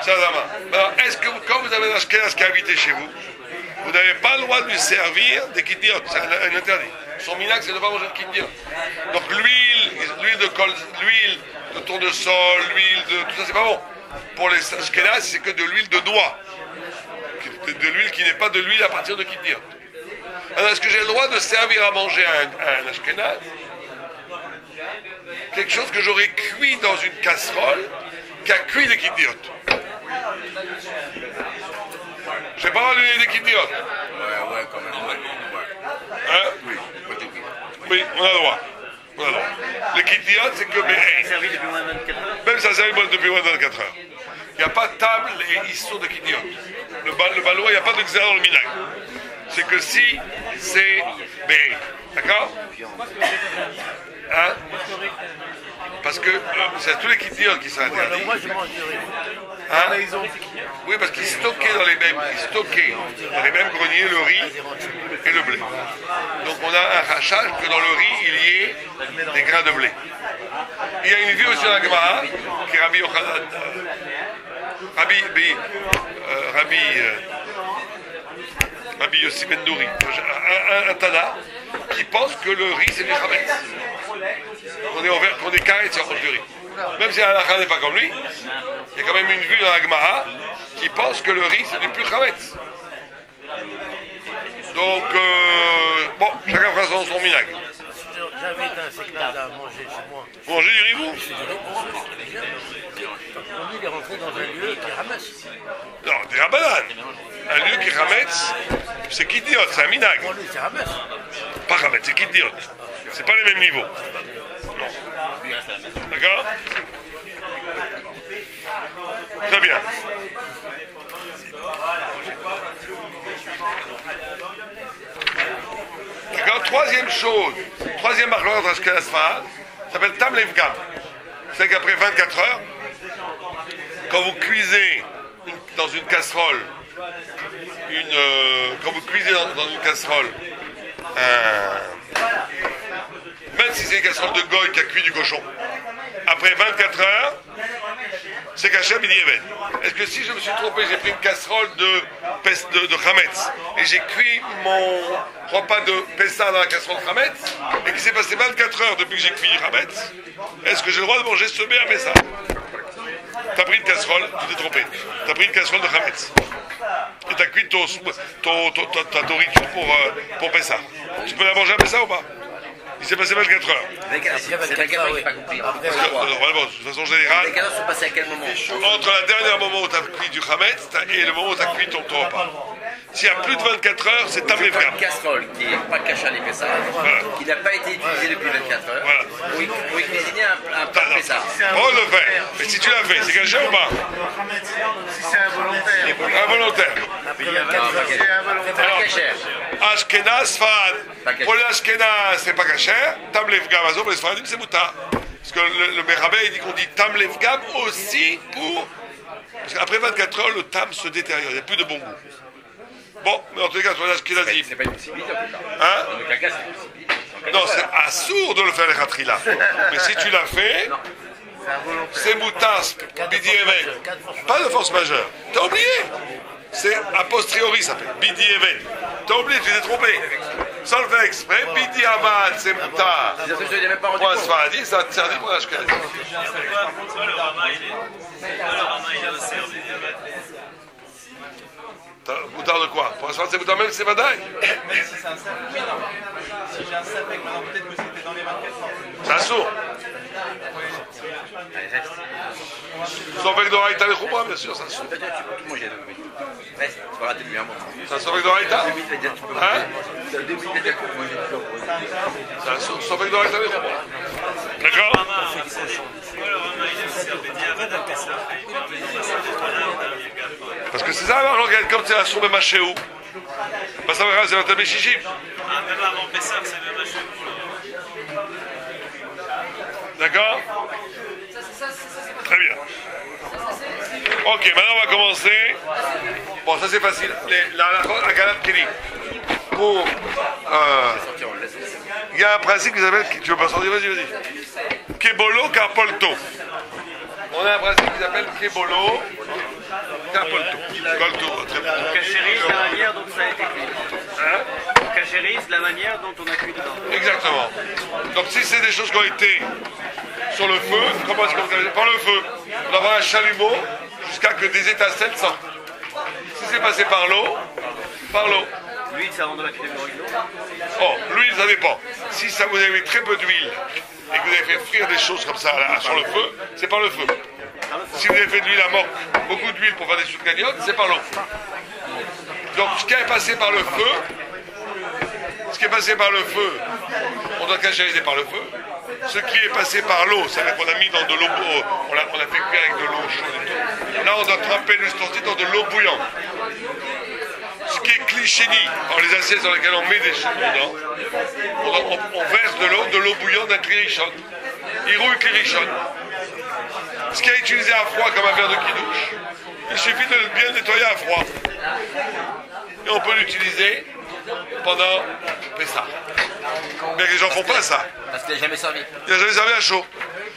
Ça va. Alors, est-ce que quand vous avez un Ashkenaz qui est invité chez vous, vous n'avez pas le droit de lui servir des kitniot, c'est un interdit. Son minac, c'est de ne pas manger de kitniot. Donc l'huile de tournesol, l'huile de... tout ça, c'est pas bon. Pour les Ashkenaz, c'est que de l'huile de noix. De l'huile qui n'est pas de l'huile à partir de kitniot. Alors, est-ce que j'ai le droit de servir à manger à un Ashkenaz quelque chose que j'aurais cuit dans une casserole qui a cuit des kitniot? Je sais pas lui des kitniot. Ouais, quand même. Ouais. Hein? Oui, on a le droit. Les kitniot, c'est que... servi depuis moins de 24 heures. Même ça servi depuis moins de 24 heures. Il n'y a pas de table et ils sont de kitniot. Le ballon, il n'y a pas de xéra dans le minac. C'est que si c'est... Mais, d'accord? Hein? Parce que c'est tous les kitniot qui sont interdits. Moi, je mange du riz. Hein? Oui, parce qu'ils stockaient dans les mêmes greniers le riz et le blé. Donc on a un rachage que dans le riz, il y ait des grains de blé. Il y a une vue aussi dans la Gemara, qui est Rabbi Yochanan, Rabbi Yossi Ben Nouri, un Tana, qui pense que le riz c'est du Chametz. Qu'on est carré si on mange du riz. Même si Halakha n'est pas comme lui, il y a quand même une vue dans la Gemara qui pense que le riz c'est du plus Chametz. Donc, bon, chacun fera son minag. J'invite un secteur à manger chez moi. Vous mangez du riz, vous? Il est rentré dans un lieu qui ramasse. Non, des rabbanan. Un lieu qui rametz, c'est Kiddiot, c'est un minag. Pour lui, c'est ramasse. Pas rametz, c'est Kiddiot. C'est pas les mêmes niveaux. D'accord? Très bien. D'accord? Troisième chose, troisième marque entre Ashkenaz et Sfarad, s'appelle Tam Levgam. C'est qu'après 24 heures, quand vous cuisez dans une casserole, quand vous cuisez dans une casserole, même si c'est une casserole de goy qui a cuit du cochon, après 24 heures, c'est caché à midi et Est-ce que si je me suis trompé, j'ai pris une casserole de Chametz et j'ai cuit mon repas de Pessah dans la casserole de Chametz et qu'il s'est passé 24 heures depuis que j'ai cuit du Chametz, est-ce que j'ai le droit de manger semé à Pessah? T'as pris une casserole, tu t'es trompé. T'as pris une casserole de Chametz et t'as cuit ta nourriture pour Pessah. Tu peux la manger à Pessah ou pas? Il s'est passé 24 heures. C'est 24 heures, j'ai pas compris. Normalement, de façon générale, Les 24 heures sont passées à quel moment? entre la dernière moment où tu as cuit du Chametz et le moment où tu as cuit ton repas. S'il y a plus de 24 heures, c'est Tam Levgam. Une casserole qui n'est pas cachée à l'épessage, qui n'a pas été utilisée depuis 24 heures, Voilà. pour y cuisiner un plat de Pessah. On le fait. Mais si tu l'as fait, c'est caché ou pas? Si c'est involontaire. Involontaire. C'est involontaire. Pas cachère. Ashkenaz, Sfarad. Pas caché. Pour les Ashkenaz, c'est pas caché. Tam Levgam, pour les Sfaradim, c'est Mouta. Parce que le Merabé, il dit qu'on dit Tam Levgam aussi pour. Parce qu'après 24 heures, le Tam se détériore. Il n'y a plus de bon goût. Bon, mais en tous les cas, sur les Ashkenazim. C'est pas une possibilité en tout cas. Hein? Dans le caca, c'est une possibilité. Non, c'est assourd de le faire les ratrila. Mais si tu l'as fait, c'est moutas, bidi even. Pas de force majeure. T'as oublié? C'est a posteriori, ça s'appelle bidi even. T'as oublié, tu t'es trompé. Sans le faire exprès, bidi avan, c'est moutas. C'est ça que je ne même pas rendu Pour un compte. Sfaradi, c'est interdit pour l'Ashkenaz. Moutar de quoi? Pour un Sfaradi, c'est moutar même, c'est badaï. Même si c'est un sac, oui, non. Si j'ai un sac avec ma peut-être que c'était dans les 24 heures. C'est assourd. Sauf avec d'oraïta les choubra, bien sûr, c'est assourd. Tu peux tout manger à 2 minutes. Reste, tu vas rater depuis un moment. C'est assourd avec d'oraïta? 2 minutes, tu peux Hein? manger. 2 minutes, tu peux manger toujours. C'est assourd, sauf avec d'oraïta les choubra. D'accord? Parce que c'est ça, alors, regarde, comme c'est la sourbe machéou. Bah ça va, c'est la table chichim. Même avant Pessah, c'est le machin. D'accord? Très bien. Ok, maintenant on va commencer. Bon, ça c'est facile. La galette Kili. Pour. Il y a un principe qui s'appelle. Tu veux pas sortir? Vas-y. Kebolo Carpolto. On a un principe qui s'appelle Kebolo Carpolto. Colto, très bien. On cachérise la manière dont ça a été cuit. Hein? On cachérise la manière dont on a cuit dedans. Exactement. Donc si c'est des choses qui ont été sur le feu, comment est-ce qu'on fait? Par le feu. On va avoir un chalumeau jusqu'à que des étincelles sortent. Si c'est passé par l'eau, L'huile, ça rend de la crème d'origine. Oh, l'huile, ça dépend. Si ça vous avez très peu d'huile et que vous avez fait frire des choses comme ça là, sur le feu, c'est par le feu. Si vous avez fait de l'huile à mort, beaucoup d'huile pour faire des soupes cagnottes, c'est par l'eau. Donc ce qui est passé par le feu, on doit cachériser par le feu. Ce qui est passé par l'eau, c'est-à-dire qu'on a mis dans de l'eau, on l'a fait cuire avec de l'eau chaude et tout. Là, on doit tremper l'ustensile dans de l'eau bouillante. Ce qui est clichéni, dans les assiettes dans lesquelles on met des choses dedans, on verse de l'eau bouillante d'un klirichon. Irou klirichon. Ce qui est utilisé à froid comme un verre de kidouche, il suffit de le bien nettoyer à froid. Et on peut l'utiliser pendant Pessah. Mais les gens font pas ça. Parce qu'il n'a jamais servi. Il n'a jamais servi à chaud.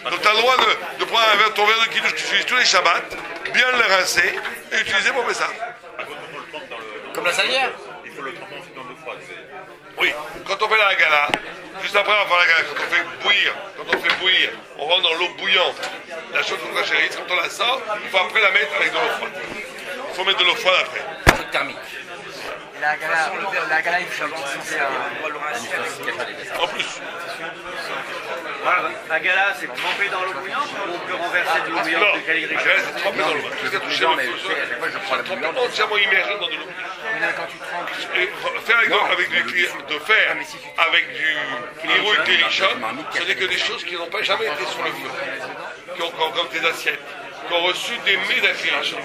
Donc tu as le droit de prendre ton verre de kidouche que tu utilises tous les Shabbats, bien le rincer et l'utiliser pour Pessah. Comme la salière. Il faut le tremper ensuite dans l'eau froide. Oui, quand on fait la gala, juste après on va faire la gala, quand on fait bouillir, on rentre dans l'eau bouillante. La chose qu'on chérie, quand on la sort, il faut après la mettre avec de l'eau froide. Il faut mettre de l'eau froide après. C'est thermique. La gala, il faut utiliser En plus. La gala, c'est trempé dans l'eau bouillante ou on peut renverser de l'eau bouillante Non, de caligré? la gala c'est trempé dans l'eau. Jusqu'à toucher le feu. C'est entièrement immergé dans de l'eau. Et faire avec de faire avec du héros et Kérishon, ce n'est que des choses qui n'ont pas jamais été sur le feu, comme des assiettes, qui ont reçu des mets d'Akirishon.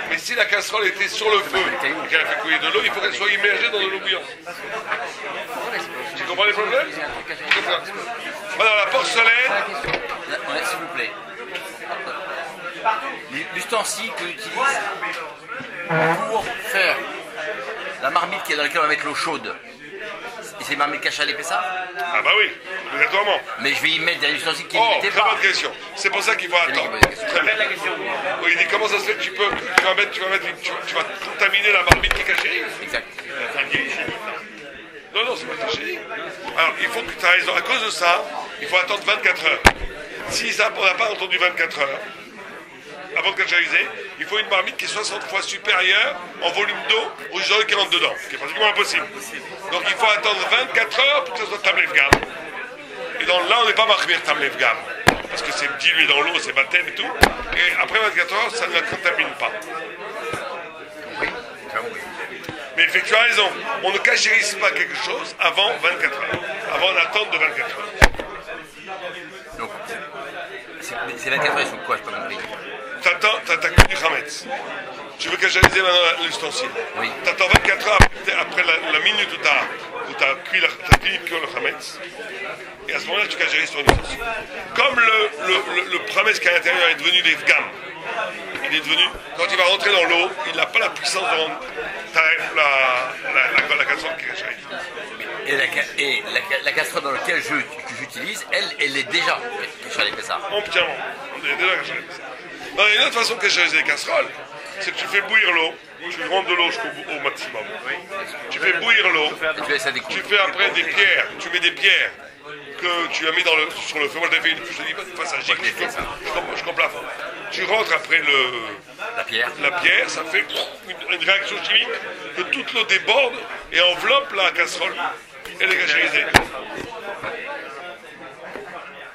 Mais si la casserole était sur le feu et qu'elle a fait couler de l'eau, il faut qu'elle soit immergée dans de l'eau bouillante. Tu comprends les problèmes? Alors la porcelaine. S'il vous plaît. L'ustensile que j'utilise pour faire la marmite dans laquelle on va mettre l'eau chaude, c'est marmite cachée à l'épaisseur? Ah bah oui, obligatoirement. Mais je vais y mettre des ustensiles qui ne Oh, mettaient très pas. bonne question. C'est pour ça qu'il faut attendre. Très bien. Oui, il dit comment ça se fait que tu vas contaminer la marmite qui est cachée? Exact. Non, c'est pas cachée. Alors, il faut que tu as raison. À cause de ça, il faut attendre 24 heures. Si ça, on n'a pas entendu 24 heures, avant de cachériser, il faut une marmite qui est 60 fois supérieure en volume d'eau au jus qui rentre dedans, ce qui est pratiquement impossible. Donc il faut attendre 24 heures pour que ça soit Tamlev Gam. Et là, on n'est pas Machmir Tamlev Gam, parce que c'est dilué dans l'eau, c'est baptême et tout. Et après 24 heures, ça ne la contamine pas. Mais tu as raison, on ne cachérise pas quelque chose avant 24 heures, avant l'attente de 24 heures. Donc, c'est 24 heures, ils sont quoi? Je n'ai pas compris. T'as cuit du Hametz. Tu veux cachériser maintenant l'ustensile. Oui. T'attends 24 heures après la minute où t'as fini de cuire le Hametz. Et à ce moment-là, tu cachérises ton ustensile. Comme le Hametz qui est à l'intérieur est devenu des Vgam, il est devenu, quand il va rentrer dans l'eau, il n'a pas la puissance de rendre la casserole qui cachérise. Et la casserole dans laquelle j'utilise, elle est déjà cachée à l'épaisseur. Entièrement. Elle est déjà cachée à l'épaisseur. Non, il y a une autre façon de cachériser les casseroles, c'est que tu fais bouillir l'eau, tu rentres de l'eau au maximum. Tu fais bouillir l'eau, tu fais après des pierres, tu mets des pierres que tu as mis sur le feu. Moi je l'ai fait je te dis pas une fois ça gicle, je comprends la forme. Tu rentres après la pierre, ça fait une réaction chimique que toute l'eau déborde et enveloppe la casserole. Elle est cachérisée.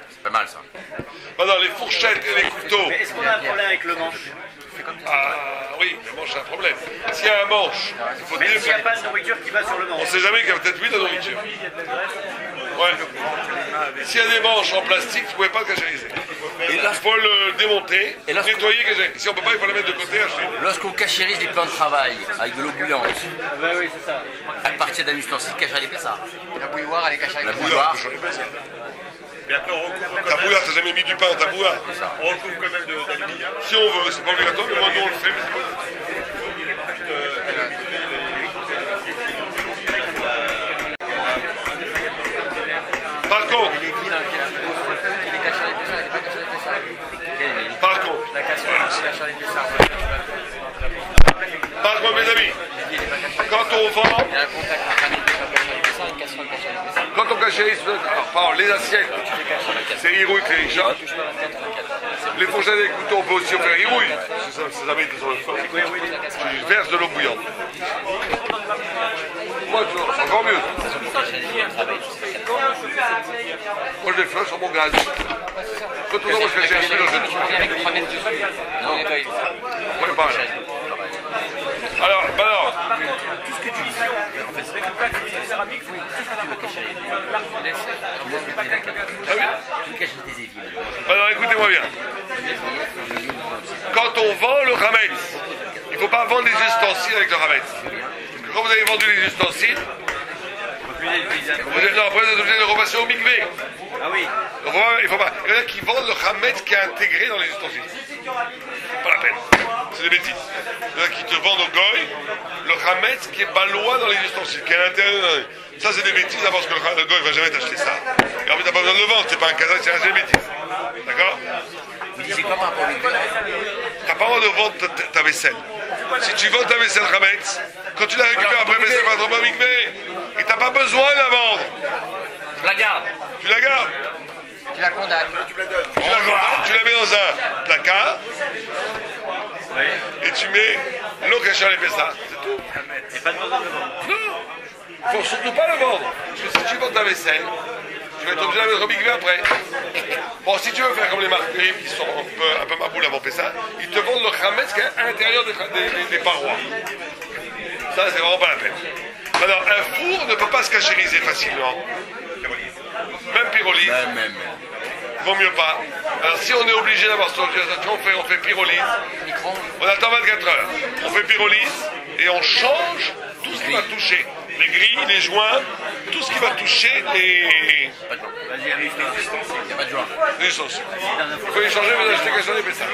C'est pas mal ça. Maintenant, les fourchettes et les couteaux. Mais est-ce qu'on a un problème avec le manche? Ah oui, le manche c'est un problème. S'il y a un manche, il faut Même s'il n'y a pas de nourriture qui va sur le manche. On ne sait jamais qu'il y a peut-être oui de la nourriture. Ouais. S'il y a des manches en plastique, vous ne pouvez pas le cachériser. Il faut le démonter, nettoyer, cachériser. Si on ne peut pas, il faut la mettre de côté, acheter. Lorsqu'on cachérise des plans de travail avec de l'eau bouillante, Oui, c'est ça. à partir d'un ustensile caché à l'épaisseur. La bouilloire, elle est cachée à La l'épaisseur. bouilloire, Mais après, on recouvre Ta bouillarde, t'as jamais mis du pain dans ta bouillarde. on recouvre quand même d'aluminium. Si on veut, c'est pas obligatoire, mais moi nous on le fait. Mais c'est pas... Par contre, Elle est cachée à l'épaisseur, elle n'est pas cachée à l'épaisseur. par contre, La casserole, elle est cachée à l'épaisseur. par contre, mes amis, quand on vend, Il y a un contact entre un épaisseur cachée à l'épaisseur et une casserole cachée à l'épaisseur. quand on cachérise, pardon, les assiettes, c'est Hirouille Kérishon. Les fourchettes et les couteaux, on peut aussi faire Hirouille, si ça met sur le feu. Tu verses de l'eau bouillante. Moi, c'est encore mieux. Moi, je les flush sur mon gaz. Quand on voit que j'ai acheté le jeu. Non, nettoyer. Ouais, pas mal. Alors, Tout ce que tu dis, en fait, avec le plat de céramique, tout ce que tu veux cacher. alors écoutez-moi bien. Quand on vend le Hametz, il ne faut pas vendre les ustensiles avec le Hametz. Quand vous avez vendu les ustensiles, Non, après vous êtes obligé de repasser au mikvé. Ah oui. Il faut pas. Il y en a qui vendent le Hametz qui est intégré dans les ustensiles. Pas la peine. C'est des bêtises. Il y en a qui te vendent au goy le Hametz qui est balois dans les ustensiles, qui est à l'intérieur. Ça, c'est des bêtises, parce que le goy ne va jamais t'acheter ça. Et en fait, t'as pas besoin de le vendre, c'est pas un kazakh, c'est des bêtises. D'accord? C'est quoi par rapport au mikvé? T'as pas le droit de vendre ta vaisselle. Si tu vends ta vaisselle Hametz, quand tu la récupères après, mais ça va trop au mikvé. Et t'as pas besoin de la vendre. Je la garde. Tu la gardes. Tu la condamnes. Tu la mets dans un placard et tu mets l'eau cachée les Pessah. C'est tout. Et pas de besoin de vendre. Non. Il faut surtout pas le vendre. Parce que si tu vends ta vaisselle, tu vas être obligé de la mettre au mikvé après. Bon, si tu veux faire comme les marques qui sont un peu maboules avant Pessah, ils te vendent le Hametz qui est à l'intérieur des parois. Ça, c'est vraiment pas la peine. Alors, un four ne peut pas se cachériser facilement. Même pyrolyse. Vaut mieux pas. Alors si on est obligé d'avoir cette organisation, on fait pyrolyse. On attend 24 heures. On fait pyrolyse et on change tout ce qui va toucher. Les grilles, les joints, tout ce qui va toucher les... Vas-y, arrive. Il n'y a pas de joint. Les ustensiles. Il faut les changer, mais acheter quelque chose des Pessah.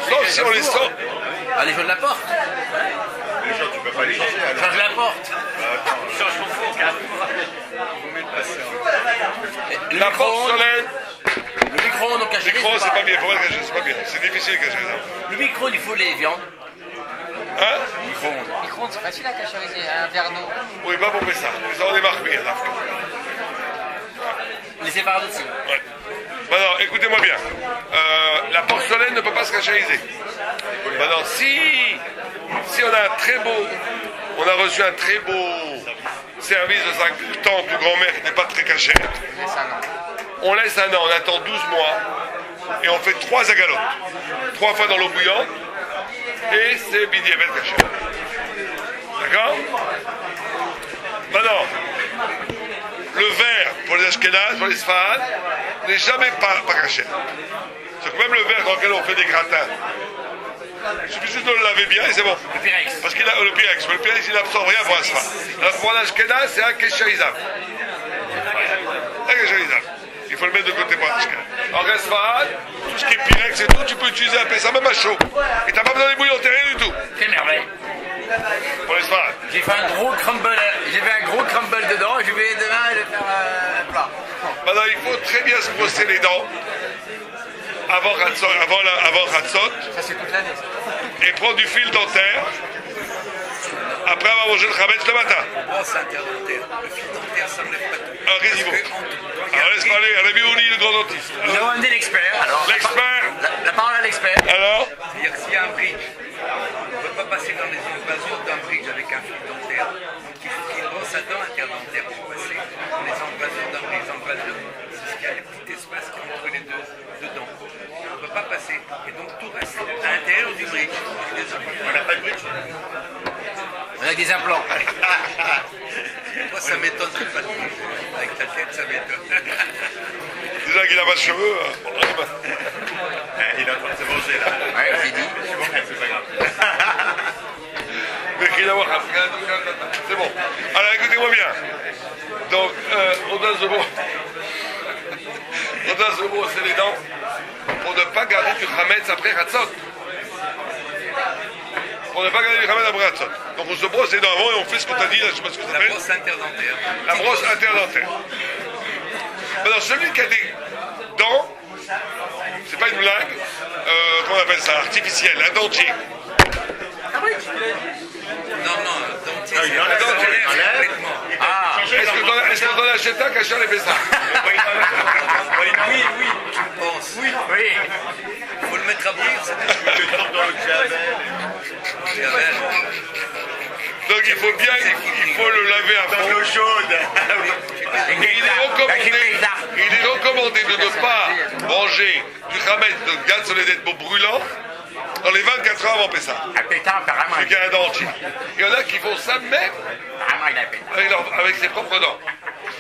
Sauf si on les sort. Ah, les jeux de la porte. Les gens, tu peux pas les changer alors. Change la porte. Change ton four, car La porcelaine. Le micro-ondes, on cache Le micro, c'est pas bien. Faut pas le cacher, c'est pas bien. C'est difficile de cacher ça. Le micro-ondes, il faut les viandes. Hein? Micro-ondes. Micro-ondes, c'est facile à cachériser, un verre d'eau. Oui, pas pour Pessah. Mais ça, on est marqué à l'Afrique. Les séparades aussi. Ouais. Maintenant, écoutez-moi bien. La porcelaine ne peut pas se cachériser. Maintenant, si on a reçu un très beau service de sa tante ou grand-mère qui n'est pas très cachère, on laisse un an, on attend 12 mois et on fait 3 agalotes. 3 fois dans l'eau bouillante et c'est bidiavet cachère. D'accord? Maintenant, le verre pour les Ashkénazes, pour les Sfarades, n'est jamais pas caché. C'est que même le verre dans lequel on fait des gratins, il suffit juste de le laver bien et c'est bon. Le Pyrex. Parce qu'il a le Pyrex. Le Pyrex, il n'absorbe rien pour un Sfarad. Alors pour l'Ashkénaz, c'est un Kesharizam. Un Kesharizam. Il faut le mettre de côté pour l'Ashkénaz. En reste Sfarad, tout ce qui est Pyrex et tout, tu peux utiliser un Pessah même à chaud. Et t'as pas besoin de bouillon, rien du tout. Quelle merveille. Pour les Sfarades. J'ai fait un gros crumble dedans et je vais demain le faire un plat. Maintenant, il faut très bien se brosser les dents avant Hatzot. Ça, c'est toute l'année. Et prendre du fil dentaire après avoir mangé le Hametz le matin. Brosse interdentaire. Le fil dentaire, ça ne lève pas tout. Un résimo. Alors laisse parler à Rabbi Ouni, le grand dentiste. Nous avons amené l'expert. Alors, L'expert. La parole à l'expert. Alors C'est-à-dire que s'il y a un bridge, on ne peut pas passer dans les invasions d'un bridge avec un fil dentaire. Donc il faut qu'il y ait une brosse à dents interdentaire pour passer dans les invasions d'un bridge. C'est ce qu'il y a, les petits espaces qui entre les deux dedans. On ne peut pas passer. Et donc tout reste à l'intérieur du bridge. On n'a pas de bridge. On a des implants. Moi, ça m'étonne pas. Avec ta tête, ça m'étonne. Déjà qu'il n'a pas de cheveux. Il est en train de se manger là. Ouais, j'ai dit. C'est pas grave. Mais qu'il a c'est bon. Alors écoutez-moi bien. Donc, on donne ce mot. On donne ce mot, c'est les dents pour ne pas garder du Hametz après Hatzot. Pour ne pas garder du Hametz après Hatzot. Donc on se brosse les dents avant et on fait ce que tu as dit, là, je sais pas ce que ça La s'appelle. brosse interdentaire. La brosse interdentaire. Maintenant, celui qui a des dents, c'est pas une blague, comment on appelle ça, artificielle, un dentier. Non, dentier, Non, il enlève ça le enlève dentier. complètement. Ah, Est-ce qu'on donne un chéta cachant les Pessah? Oui, tu penses. Oui. Il faut le mettre à bouillir, c'est Tu le trempes dans le javel. Donc il faut le laver à Dans fond. l'eau chaude. Et il est recommandé de ne pas manger du Hametz de gaz sur les dettes brûlants dans les 24 heures avant Pessah. un pétard, apparemment. Celui qui a un dentier. Il y en a qui font ça même Apparemment, il a un pétard. avec ses propres dents.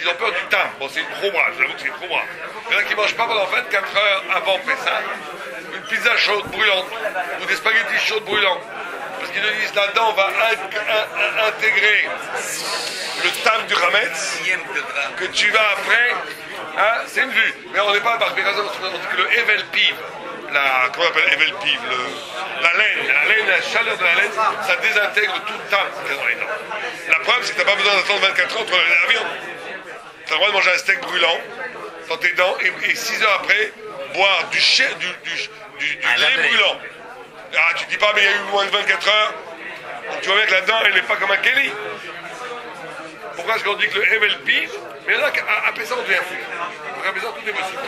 Ils ont peur du tam. Bon, c'est une chrouma, j'avoue que c'est une chrouma. Il y en a qui ne mangent pas pendant 24 heures avant Pessah une pizza chaude brûlante ou des spaghettis chaudes brûlants. Parce qu'ils te disent là-dedans, on va intégrer le tam du Hametz, que tu vas après, hein, c'est une vue. Mais on n'est pas par raison, on dit que le Evel Piv, comment on appelle Evel Piv, la laine, la chaleur de la laine, ça désintègre tout le tam qu'il y a dans les dents. La preuve, c'est que tu n'as pas besoin d'attendre 24 heures pour aller à la viande. Tu as le droit de manger un steak brûlant dans tes dents et 6 heures après, boire du lait brûlant. Ah, tu te dis pas, mais il y a eu moins de 24 heures. Donc tu vois bien que la dent, elle n'est pas comme un Kelly. Pourquoi est-ce qu'on dit que le Evel Piv, mais là, à Pessah, on devient fou. Donc à Pessah, tout est possible.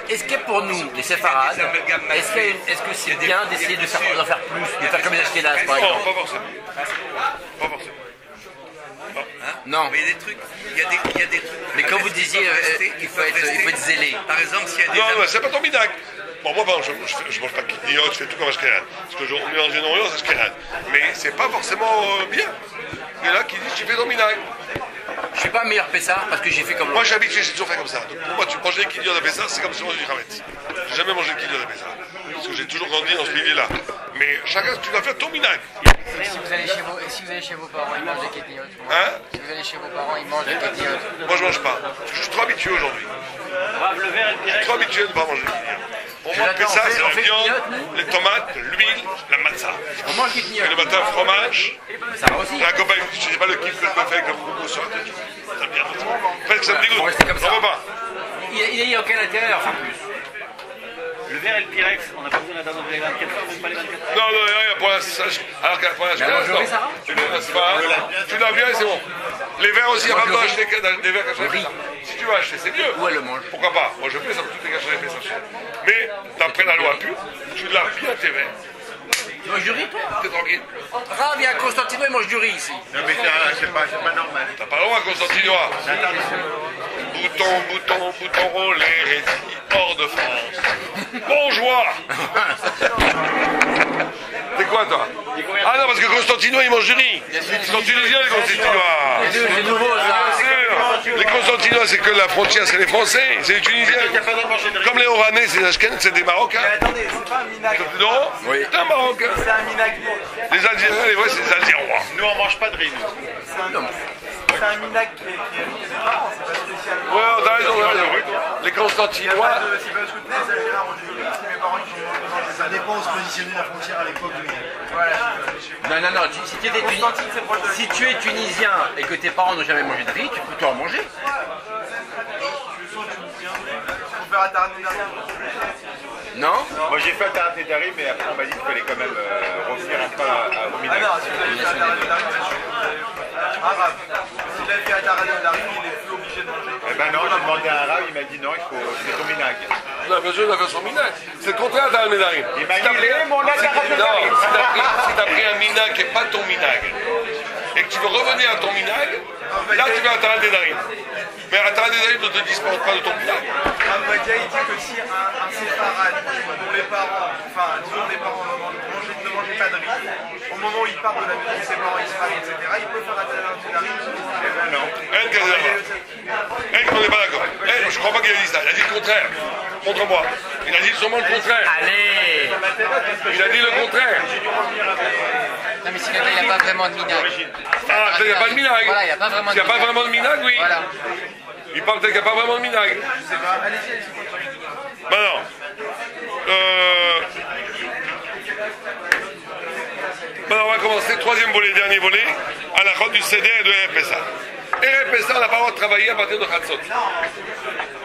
Est-ce que pour nous, les séfarades, est-ce que c'est bien d'essayer d'en faire plus, de faire comme les Ashkénazes, par exemple? Non, pas forcément. Pas forcément. Non. Mais il y a des trucs, il y a des trucs. Mais comme vous disiez, il faut être zélé. Par exemple, s'il y a des. Non, c'est pas ton minag. Bon, moi, je mange pas de kidneyot, je fais tout comme Ashkenaz. Parce que on mélange énormément aux Ashkenaz. Mais c'est pas forcément bien. Il y en a qui disent tu fais ton minag. Je suis pas un meilleur Pessah parce que j'ai fait comme moi. Moi, j'ai habitué, j'ai toujours fait comme ça. Donc pour moi, tu manges des kidneyot à Pessah, c'est comme si tu mangeais du Hametz. J'ai jamais mangé de kidneyot à Pessah. Parce que j'ai toujours grandi dans ce milieu-là. Mais chacun, tu dois faire ton minag. Si vous allez chez vos parents, ils mangent des kétiotes. Hein? Si vous allez chez vos parents, ils mangent des kétiotes. Moi, je mange pas. Je suis trop habitué aujourd'hui. Je suis trop habitué de ne pas manger de kidneyot. Pour moi, Pessah, c'est la viande, les tomates, l'huile, la matzah. On mange des kidneyot. Et le matin, fromage. Ça va aussi. La copain, je sais pas le kiff que je me fais avec le coco sur la tête. Ça me vient. Presque ça me dégoûte. On veut pas. Il n'y a aucun intérêt à en faire plus. Le verre et le Pyrex, on n'a pas besoin d'attendre les 24 heures, même pas les 24 heures. Non, rien pour l'instant. Alors qu'à pour l'instant, tu ne laisses pas. Tu l'as bien et c'est bon. Les verres aussi, il n'y a pas besoin d'acheter des verres cachés. Si tu veux acheter, c'est mieux. Où elle le mange? Pourquoi pas? Moi je fais ça, tout est caché, je fais ça. Mais d'après la loi pure, tu laves bien tes verres. Tu manges du riz, toi? T'es tranquille. Ah, viens à Constantino, il mange du riz ici. Non, mais c'est pas normal. T'as pas le droit, Constantinois. Bouton rôle, hérésie, hors de France. Bonjour. C'est quoi, toi? Ah non, parce que Constantinois, il mange du riz. Ils sont tunisiens, les Constantinois. C'est nouveau, ça. Bien sûr. Les Constantinois, c'est que la frontière, c'est les Français, c'est les Tunisiens. Comme les Oranais, c'est les Ashkenazes, c'est des Marocains. Mais attendez, c'est pas un minag. Non, oui. C'est un Marocain. C'est un minag. Les Algériens, les vrais, c'est des Algérois. Nous, on mange pas de riz, nous. C'est un minag qui est des parents, c'est pas spécialement. Ouais, t'as raison, t'as raison. Les Constantinois. C'est pas parce que tous les Algériens ont du riz, c'est mes parents qui ont. Ça dépend où se positionner la frontière à l'époque du minag. Voilà. Non, si tu es tunisien et que tes parents n'ont jamais mangé de riz, tu peux toi en manger. Faut faire un Non? Moi, j'ai fait un Tarat Nedari, mais après, on m'a dit qu'il fallait quand même revenir un peu au minag. Ah non, si vous avez fait un Tarat Nedari, c'est arabe. Si vous avez fait un Tarat Nedari, il est plus obligé de manger. Eh ben non, j'ai demandé à un arabe, il m'a dit non, il faut c'est ton minag. Non, bien sûr, il a fait son minag. C'est le contraire d'un minag. Il m'a dit, mon Tarat Nedari. Non, si t'as pris un minag qui n'est pas ton minag, et que tu veux revenir à ton minag, là tu vas à Tarat Nedari. Mais à Tarat Nedari ne te dispense pas de ton minag. Ahmadiyya, il dit que si un séfarade dont les parents, enfin, disons les parents ne mangeaient pas de riz, au moment où il part de la maison de ses parents, Israël, etc., il peut faire un Tarat Nedari. Eh ben non. On n'est pas d'accord. Je crois pas qu'il a dit ça. Il a dit le contraire. Contre moi. Il a dit sûrement le contraire. Allez! Il a dit le contraire. Non, mais s'il n'y a pas vraiment de minag. Ah, il n'y a pas de minag. Voilà, il n'y a pas vraiment de minag. S'il n'y a pas vraiment de minag, oui. Voilà. Il parle peut-être qu'il n'y a pas vraiment de minag. Ben non. Maintenant, on va commencer. Troisième volet, dernier volet. À la route du CD et de RPSA. RPSA, on n'a pas le droit de travailler à partir de Khatsot.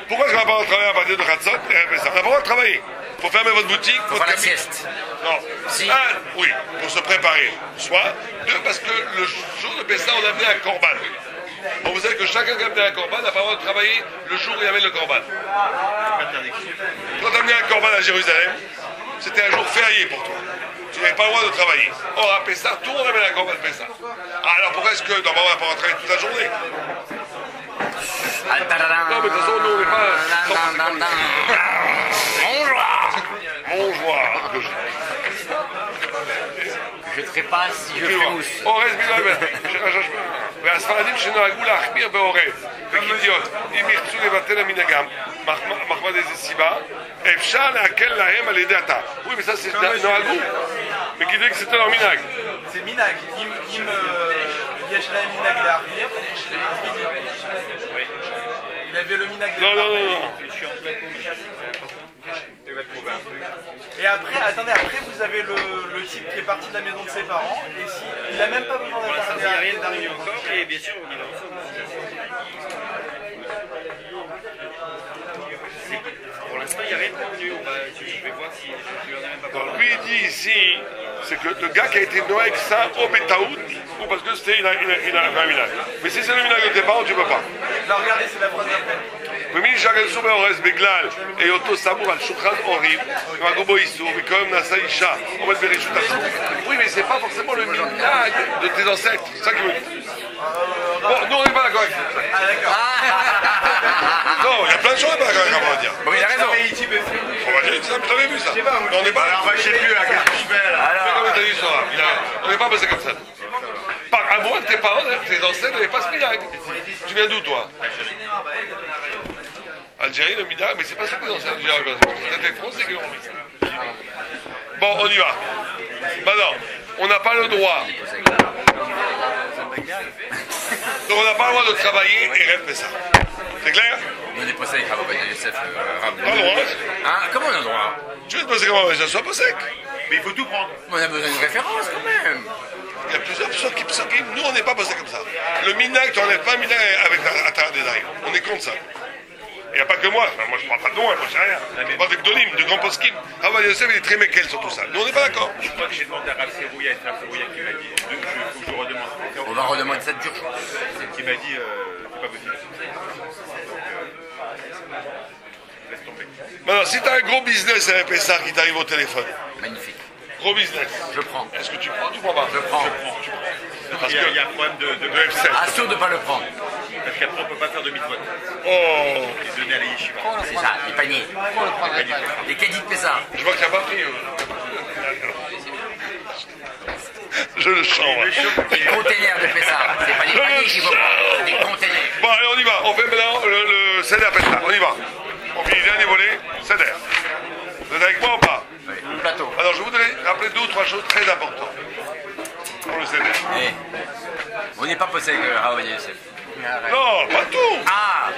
Pourquoi est-ce qu'on n'a pas le droit de travailler à partir de Khatsot et RPSA? On n'a pas le droit de travailler. Il faut fermer votre boutique. Pour faire la sieste. Non. Si. Un, oui, pour se préparer. Soit. Deux, parce que le jour de Pessah, on a amené un korban. Bon, vous savez que chacun qui a amené un korban n'a pas le droit de travailler le jour où il amène le korban. Quand tu as amené un korban à Jérusalem, c'était un jour férié pour toi. Tu n'avais pas le droit de travailler. Or, à Pessah, tout le monde amène un korban de Pessah. Ah, alors pourquoi est-ce que normalement on n'a pas le droit de travailler toute la journée? Non, mais de toute façon, nous, on n'est pas... Mon joie. ferai pas si je fais mousse. אורז בגלל, והספרדים שנהגו להחמיר באורז, וכדיוט, אם ירצו לבטל המנהגם, מחמד איזה סיבה, אפשר להקל להם על ידי התא. Oui, mais ça c'est נהגו, מגידים que c'était leur minag. C'est minag. יש להם minag להחמיר. Il avait le minag de Non. Et après, attendez, après vous avez le type qui est parti de la maison de ses parents, et si, il a même pas besoin d'arriver encore, et bien sûr, on y va ensemble. Pour l'instant, il n'y a rien de convenu. Je vais voir si je lui en ai même pas parlé. Donc lui il dit ici, c'est que le gars qui a été noé avec ça au Betaout, ou parce que c'était, il a fait un minag. Mais si c'est le minag de tes parents, tu peux pas. Là, regardez, c'est la phrase d'après. ומי שגלסו באורז בגלל היותו סמור על שולחן הורים ונהגו בו איסור וכיום נעשה אישה עומד ברשות עצמו. Oui, mais c'est pas forcément le minag de tes ancêtres, c'est ça qui veut dire. Bon, nous on n'est pas d'accord avec ça. Ah, d'accord. Non, il y a plein de choses à pas d'accord avec ça, on va dire. Bon, il a raison. On va dire ça, mais j'avais vu ça. Mais on n'est pas... Alors, moi, je sais plus, là, qu'est-ce que je fais, là? C'est comme t'as dit, Sora. On n'est pas passé comme ça. À moins que tes parents, tes ancêtres n'avaient pas ce minag. Tu viens d'où, toi? Algérie, le minag, mais c'est pas ça que les ancêtres algériens. C'était français qui l'ont mis ça. Bon, on y va. Maintenant, on n'a pas le droit. Donc on n'a pas le droit de travailler et rêver ça. C'est clair? On est posé avec Rabbi Yosef. Pas le droit. Hein? Comment on a le droit? Tu veux te poser comment? Ça soit pas sec. Mais il faut tout prendre. On a besoin d'une référence quand même. Il y a plusieurs psukim. Nous, on n'est pas passé comme ça. Le minag, tu n'enlèves pas un minag avec la terre des dailles. On est contre ça. Il n'y a pas que moi. Enfin, moi, je ne parle pas de moi, moi, je sais rien. Je parle de Gdolim, de Grand Poskim. Rabbi Yosef, il est très méquel sur tout ça. Nous, on n'est pas d'accord. Je crois que j'ai demandé à Rav Serouya, et Rav Serouya qui m'a dit, il faut que je redemande. On va redemander cette dure. Qui m'a dit, c'est pas possible. Laisse tomber. Maintenant, si tu as un gros business à un Pessar qui t'arrive au téléphone. Magnifique. Gros business. Je prends. Est-ce que tu prends ou tu prends pas? Je prends. Parce Il y a un problème de F7. Assure de ne pas le prendre. Parce qu'après, on ne peut pas faire de mitzvot. Oh. Et donner à la yeshiva. C'est ça, les paniers. Les caddies de Pessah. Je vois que tu n'as pas pris. Je le sens. Des containers de Pessah. C'est pas des paniers qu'il faut prendre, des containers. Bon, allez, on y va. On fait maintenant le Seder à Pessah. On y va. On finit le dernier volet, Seder. Vous êtes avec moi ou pas? Oui, le plateau. Alors, je voudrais rappeler 2 ou 3 choses très importantes pour le Seder. Eh, on n'est pas posé avec Rabbi Yosef. Non, pas tout. Ah.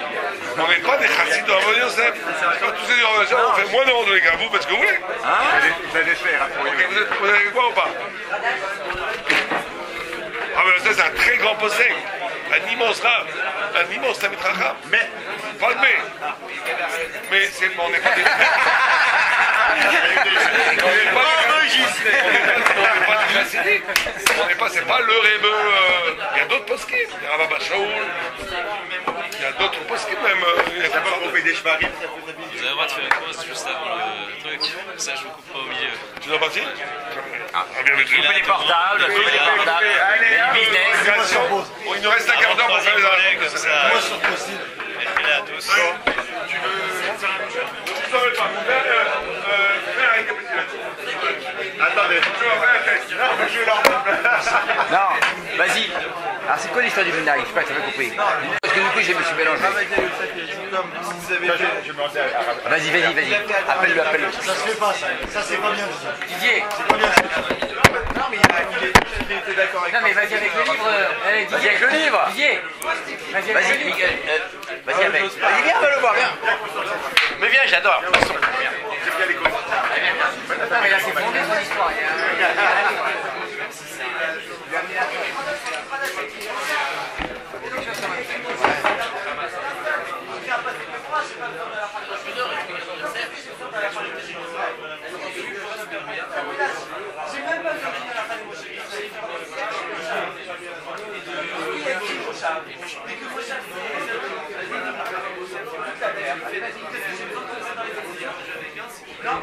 On n'est pas des chassidés de Rabbi Yosef. Quand tous ces organisations, on fait moins de randonnées les gars, vous, parce que vous voulez. Vous allez faire. Ok, vous êtes avec moi ou pas? Rabbi Yosef, c'est un très grand possède. Un immense rab. Un immense Tamid Chacham. Mais, pas le mais c'est, on n'est pas des... c'est pas le Rebbe. Il y a d'autres poskim. Il y a Rabba Shaoul. Il y a d'autres poskim même. Il y a pas trompé des chevaries. Vous avez le droit de faire une pause juste avant le truc. Comme ça, je vous coupe pas au milieu. Tu dois partir? Ah, couper les portables, les business. Il nous reste un quart d'heure pour faire les arrêts. Moi, sur possible. Mettez-les à tous. Tu veux pas. Fais un récapitulatif. Attendez. Non, vas-y. Alors c'est quoi l'histoire du binari? Je sais pas, ça va couper. Parce que du coup je me suis mélangé. Vas-y. Appelle-le. Ça se fait pas, ça c'est pas bien. Didier. C'est pas bien. Non, mais il était d'accord avec Non, mais vas-y avec le livre. Allez, Didier avec le livre. Didier. Vas-y avec le livre. Vas-y avec. Vas-y, viens, va le voir, viens. Mais viens, j'adore. J'aime bien les causes. Non, mais là c'est fondé son histoire. Non.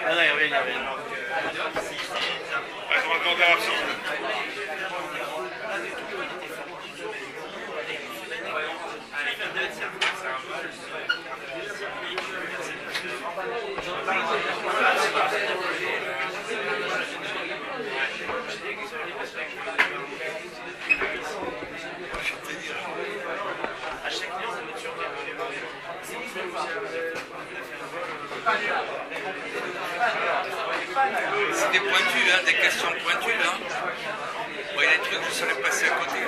Ah non, il revient, il revient. On va demander à la fille. C'est des pointus, hein, des questions pointues là. Bon, il y a des trucs que je serais passé à côté.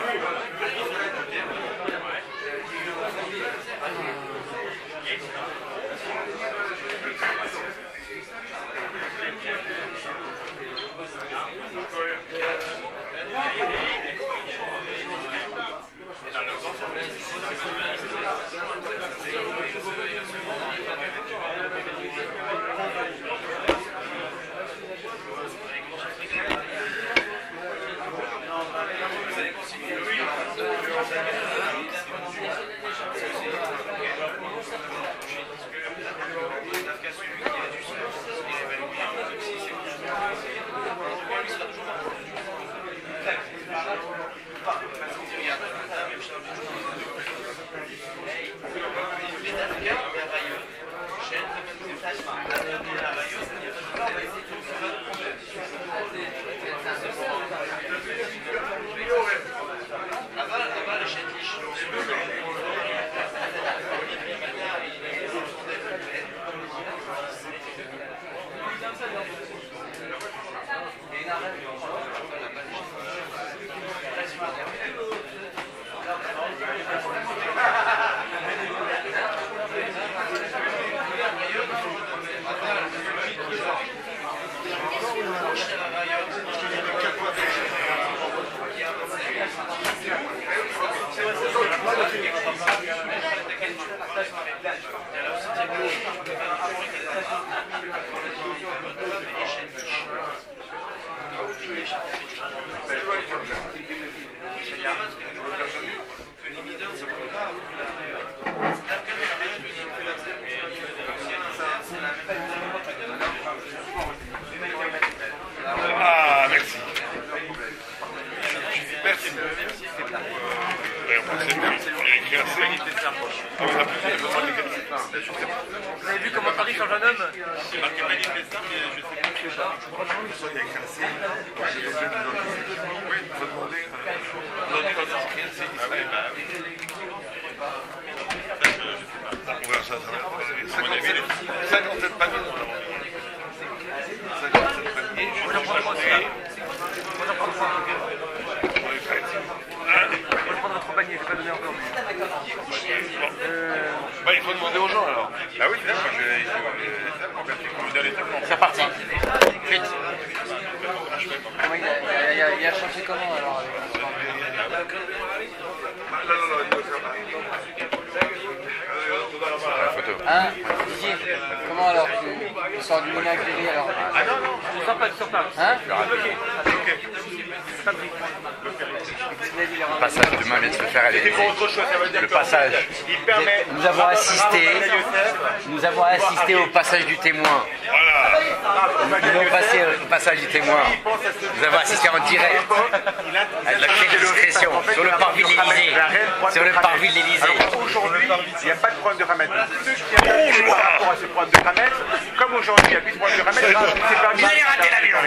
Ah, merci. Merci. Vous avez vu comment Paris change un homme? C'est marqué Malik Bessin, mais je sais pas ce que c'est. Il y a écrit un C. Oui, il faut demander. Aujourd'hui, on a écrit un C. Ah oui, bah oui. On verra ça, ça va être 57 paniers. 57 paniers. Moi j'en prends 3. Moi j'en prends 3. Moi je prendrai 3 paniers, je vais pas donner encore. Bah, il faut demander aux gens alors. Bah oui, c'est ça, moi je vais C'est reparti. Vite. Il a changé comment alors? Hein, Didier, comment alors tu sors du moulin avec Lévi alors? Ah non, non. Je sors pas, tu sors pas. Hein? Bloqué. Pas pris. Le passage demain vient de se faire à C'était pour autre chose, ça veut dire Le que passage. il permet. Nous avons assisté au passage du témoin. Voilà. Nous avons passé au passage du témoin. Nous avons assisté en direct à la clé de discrétion sur le parvis de l'Élysée. Sur le parvis de l'Élysée. Aujourd'hui, il n'y a pas de problème de Hamed. Ceux qui ont par rapport à ce problème de Hamed, comme aujourd'hui, il n'y a plus de problème de Hamed, c'est permis. Vous allez rater l'avion.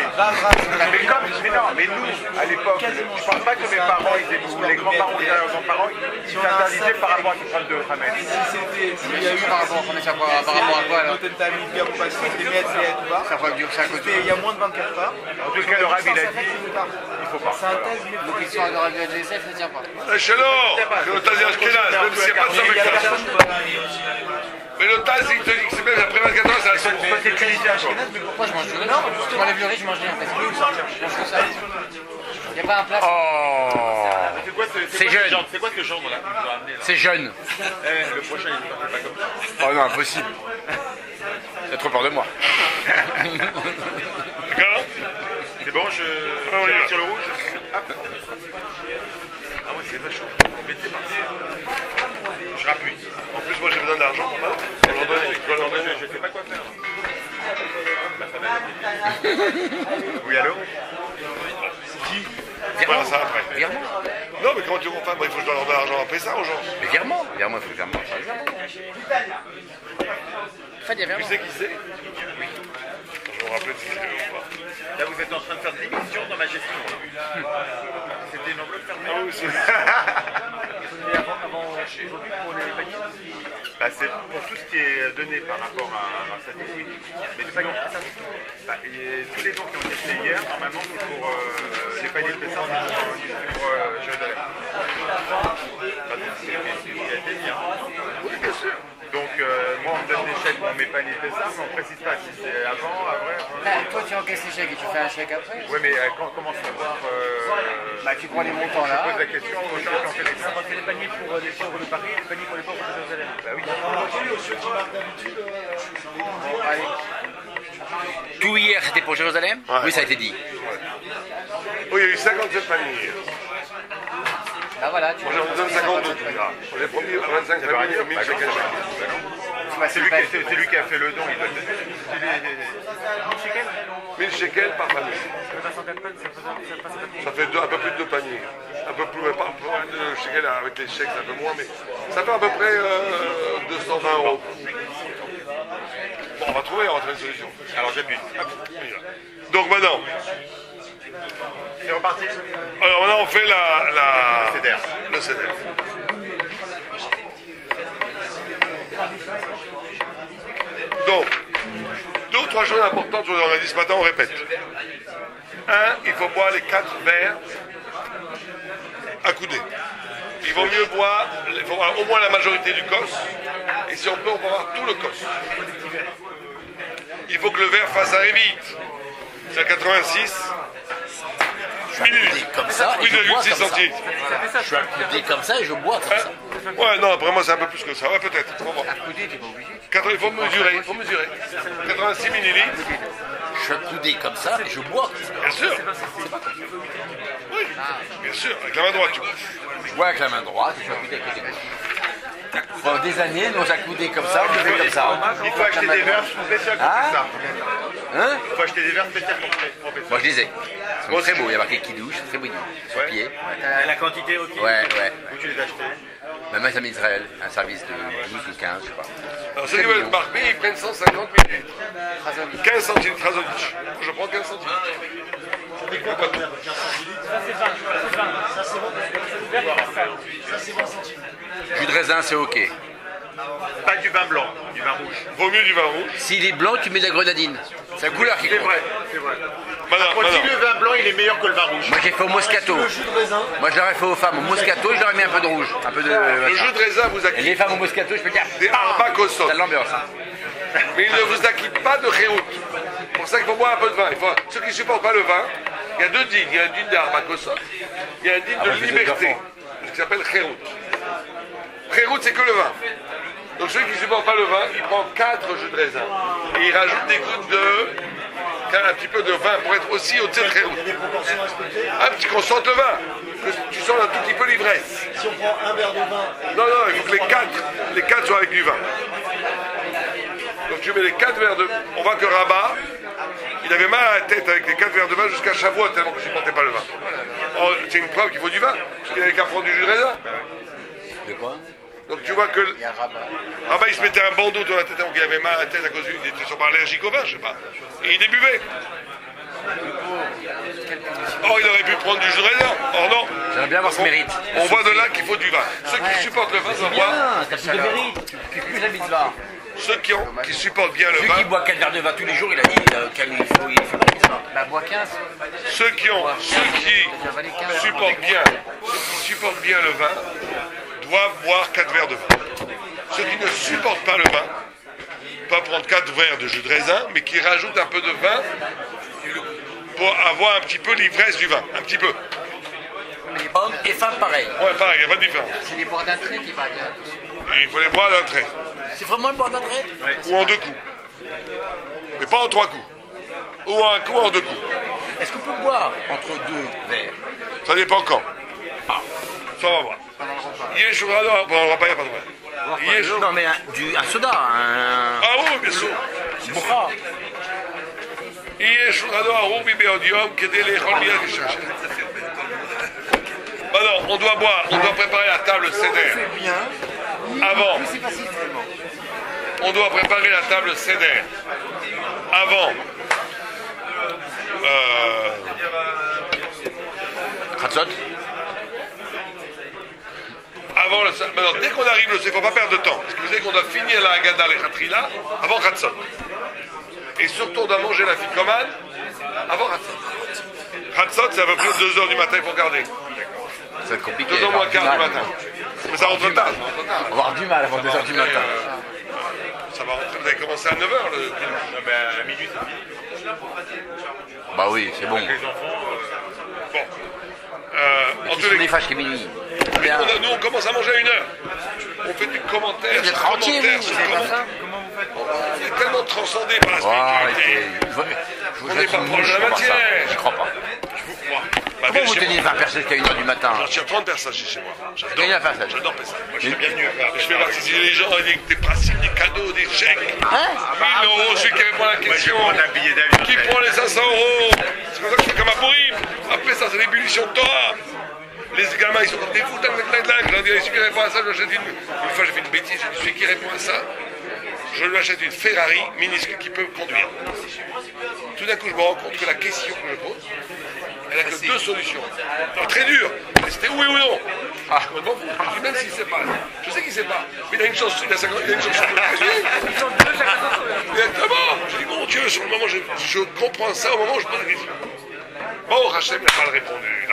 Mais nous, à l'époque, je ne pense pas que mes parents, ou les grands-parents ou leurs grands-parents, ils interdisaient par rapport à ce problème de Hamed. Il y a eu par rapport à quoi alors? Ça va durer 5 Il y a moins de 24 heures. En tout cas, le Rav, il a dit, il faut pas. C'est un thèse, mais Donc l'histoire de Rabbi Yosef ne tient pas. Chelot, c'est le Tazi Ashkenaz, même s'il n'y a pas de ça avec ça. Mais le Tazi, il te dit que c'est même après 24 heures, c'est la seule. C'est utilisé encore. Pourquoi je mange du riz? Je m'enlève le riz, je mange rien en fait. Je mange que ça. n'y a pas un plat. Oh. C'est jeune. C'est quoi ce genre là? C'est jeune. Le prochain, il est pas comme ça. Oh non, impossible. T'as trop peur de moi. D'accord? C'est bon, je tire sur le rouge. Hop. Ah ouais, c'est vachement. Je rappuie. En plus, moi j'ai besoin d'argent. Je sais pas quoi faire. Oui, allô? Qui? Voilà ça après. Virement. Non, mais comment tu comprends? Il faut que je dois leur donner l'argent après ça aux gens. Mais virement. Virement, il faut virement. Tu sais qui c'est? Oui. Je me rappelle si c'est ou pas. Là, vous êtes en train de faire de l'émission dans ma gestion. C'était une enveloppe fermée. Ah oui, c'est Avant aujourd'hui pour les paniers. Bah, c'est pour tout ce qui est donné par rapport à ça. Mais sinon, tous les dons qui ont été faits hier, normalement, c'est pour les paniers de Pessard, c'est pour Jérusalem. C'est ce qui a été dit. Oui, bien sûr. Donc, moi, on me donne des chèques pour mes paniers de Pessard, mais on ne précise pas si c'est avant, après. Toi, tu encaisses les chèques et tu fais un chèque après. Oui, mais comment savoir tu prends les montants là. Je pose la question aux gens qui ont fait les Ça va faire les paniers pour les pauvres de Paris et les paniers pour les pauvres de Jérusalem. Bah oui. Tout hier, c'était pour Jérusalem? Ouais. Oui, ça a été dit. Oui, il y a eu 57 paniers. Bah voilà, tu Moi j'en donne 52. On est promis à 25 paniers, 1000 shekels. C'est lui qui a fait le don, il doit le donner. 1000 shekels par panier. Ça fait un peu plus de 2 paniers. Un peu plus, pas de shekels avec les chèques, c'est un peu moins, mais ça fait à peu près 220 €. Bon, on va trouver une solution. Alors j'appuie. Donc maintenant, C'est reparti. alors maintenant on fait Le CDR. Donc, 2 ou 3 choses importantes, on a dit ce matin, on répète. 1, il faut boire les 4 verres accoudés. Il vaut mieux boire, il faut boire au moins la majorité du cos, et si on peut, on peut boire tout le cos. Il faut que le verre fasse arriver vite. C'est à 86 minutes. Comme ça, et je bois 8,6 comme ça. centilitres. Je suis accoudé comme ça et je bois comme ça. Ouais, non, après moi c'est un peu plus que ça. Ouais, peut-être. Faut voir. Accoudé, t'es pas obligé. Il faut mesurer. 86 millilitres. Je suis accoudé comme ça et je bois comme ça. Bien sûr. Oui, bien sûr. Avec la main droite, tu bois. Je bois avec la main droite et je suis accoudé avec les deux. Pendant des années, nous accoudés comme ça, on le fait comme ça. Il faut acheter des verres spéciaux pour Ah. ça. Hein? Il faut acheter des verres spéciaux pour ça. Moi je disais. Ils sont très beaux, il y a marqué qui douche, très beau sur pied. Et la quantité, ok. Ouais. Où tu les as achetés? Même un ami Israël, un service de 12 ou 15, je sais pas. Alors ceux qui veulent marquer, ils prennent 150 millilitres. 15 centilitres, Razonich. Je prends 15 centilitres. Ça c'est 20. Ça c'est bon parce que c'est ouvert et ça c'est 20 centimes. Jus de raisin, c'est ok. Pas du vin blanc, du vin rouge. Vaut mieux du vin rouge. S'il est blanc, tu mets de la grenadine. C'est la couleur qui C'est compte. vrai, c'est vrai. Maintenant, Si le vin blanc il est meilleur que le vin rouge. Moi j'ai fait au Moscato. Moi je l'aurais fait aux femmes au Moscato et je leur ai mis un peu de rouge. Un peu de. le jus de raisin vous Et acquitte les femmes au Moscato, je peux dire. des arbacosot. T'as de l'ambiance. Mais il ne vous acquitte pas de réout. C'est pour ça qu'il faut boire un peu de vin. Ceux qui ne supportent pas le vin, il y a 2 dînes. Il y a un dîne d'arbacosot. Il y a un dîne de liberté. Ce qui s'appelle réout. Réout, c'est que le vin. Donc celui qui ne supporte pas le vin, il prend 4 jus de raisin. Et il rajoute des gouttes un petit peu de vin pour être aussi au-dessus de réout. Un petit qu'on sente le vin. Que tu sens un tout petit peu l'ivresse. Si on prend un verre de vin. Non, il faut que les 4 soient avec du vin. Donc tu mets les 4 verres de vin. On voit que Rabat, il avait mal à la tête avec les 4 verres de vin jusqu'à Shavuot tellement qu'il ne supportait pas le vin. Oh, c'est une preuve qu'il faut du vin, parce qu'il n'avait qu'à prendre du jus de raisin. De quoi? Donc tu vois que Rabat il se mettait un bandeau dans la tête tellement qu'il avait mal à la tête à cause qu'il était sûrement allergique au vin, je sais pas. Et il les buvait. Or il aurait pu prendre du jus de raisin. Or non. J'aimerais bien avoir ce mérite. On voit de là qu'il faut du vin. Ceux qui supportent le vin doivent boire. T'as plus de mérite. Tu plus la mitzvah. Ceux qui supportent bien le Celui vin. qui boit 4 verres de vin tous les jours, il a dit il fait la mitzvah. Bah bois 15. Ceux qui supportent bien le vin doivent boire 4 verres de vin. Ceux qui ne supportent pas le vin peuvent prendre 4 verres de jus de raisin, mais qui rajoutent un peu de vin pour avoir un petit peu l'ivresse du vin. Un petit peu. Hommes et femmes pareil. Ouais, pareil, il n'y a pas de différence. C'est les boire d'un trait qui parlent. Il faut les boire d'un trait. C'est vraiment le boire d'un trait? Ou en 2 coups. Mais pas en 3 coups. Ou en un coup, en 2 coups. Est-ce qu'on peut boire entre 2 verres? Ça dépend quand. Ça on va voir. Hier, je suis pendant le repas, il n'y a pas de problème. Non mais un soda, un... Ah oui, bien sûr. Boucha. יהיה שולחנו ערוך מבעוד יום כדי לאכול מיד כשעה. Non, on doit boire, on doit préparer la table Seder. Avant. On doit préparer la table Seder. Avant. Khatzot. Avant le... Maintenant, dès qu'on arrive, il ne faut pas perdre de temps. Parce que vous savez qu'on doit finir la Haggadah, les Khatrila, avant Khatzot. Et surtout, on doit manger la ficomane avant Khatzot. Khatzot, c'est à peu près 2h du matin, il faut garder. Ça va être compliqué. 2h moins quart du matin. Mais ça rentre tard. On va avoir du mal avant 2h du matin. Ça va rentrer, vous avez commencé à 9h le dimanche. À minuit, c'est fini. Bah oui, c'est bon. Les enfants. Bon. En tous les fâches qui minuit. Nous, on commence à manger à 1h. On fait des commentaires. Vous êtes rentier, vous, C'est pas ça? Comment vous faites? On est tellement transcendé par la spiritualité. On n'est pas proche de la matière. Je crois pas. Je vous crois. Comment vous tenez 20 personnes jusqu'à 1h du matin? J'en tiens 30 personnes chez moi. J'adore ça. J'adore ça. Moi, je suis bienvenu. Je fais participer les gens avec des principes, des cadeaux, des chèques. 1000 euros, celui qui répond à la question. Qui prend les 500 euros. C'est comme ça que je fais comme à Pourim. Après ça, c'est l'ébullition de Torah. Les gamins, ils sont comme des fous, je leur dis, celui qui répond à ça, je lui achète une fois, j'ai fait une bêtise, je dis, celui qui répond à ça, je lui achète une Ferrari minuscule qui peut conduire. Tout d'un coup, je me rends compte que la question que je pose, elle n'a que 2 solutions. Alors, très dur, mais c'était oui ou non. Ah, je me demande, même s'il ne sait pas. Je sais qu'il ne sait pas, mais il a une chance, il a 50, il a une chance. Exactement. Je dis, mon Dieu, sur le moment, je comprends ça au moment où je pose la question. Bon, Hachem n'a pas répondu.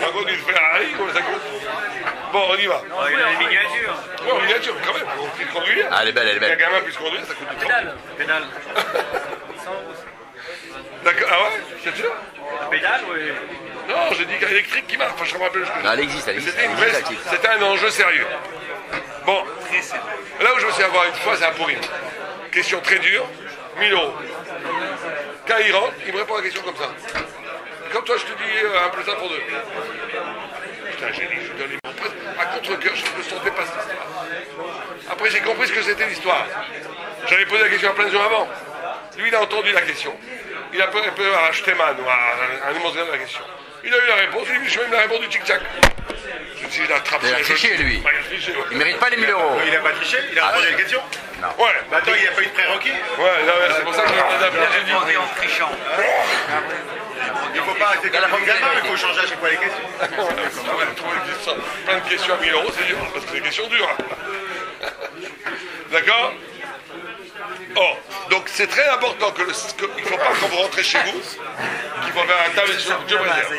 On va une Ferrari, comment ça coûte? Bon, on y va. Il a des miniatures. Ouais, en miniature, quand même. On peut conduire. Ah, elle est belle, elle est belle. Qu'un gamin puisse conduire, ça coûte du temps. Pédale. D'accord, ah ouais? C'est sûr? Pédale, oui. Non, j'ai dit qu'un électrique qui marche. Enfin, je me rappelle ce que je dis. Non, elle existe. C'était un enjeu sérieux. Bon, là où je me suis avoir une fois, c'est à Pourim. Question très dure, 1000 euros. Quand il rentre, il me répond à la question comme ça. Comme toi, je te dis 1 plus 1 pour 2. Putain, j'ai dit, je donne les mots presque. À contre-cœur, je me sentais pas cette histoire. Après, j'ai compris ce que c'était l'histoire. J'avais posé la question à plein de gens avant. Lui, il a entendu la question. Il a un peu à Shteman ou à un immense de la question. Il a eu la réponse, il m'a répondu tic-tac. Je me suis dit, il attrape. Il a triché, lui. Ouais, il a triché, ouais. Il mérite pas les 1000 euros. Il a pas triché? Il a répondu à la question? Non. Ouais. Bah attends, il n'y a pas eu de prérequis? Ouais, non, c'est pour ça que j'ai dit. En trichant. Il ne faut pas arrêter comme un gamin, il faut changer à chaque fois les questions. Plein de questions à 1000 euros, c'est dur, parce que c'est des questions dures. D'accord? Oh, donc c'est très important qu'il ne faut pas quand vous rentrez chez vous, qu'il faut faire un table sur Dieu préserve.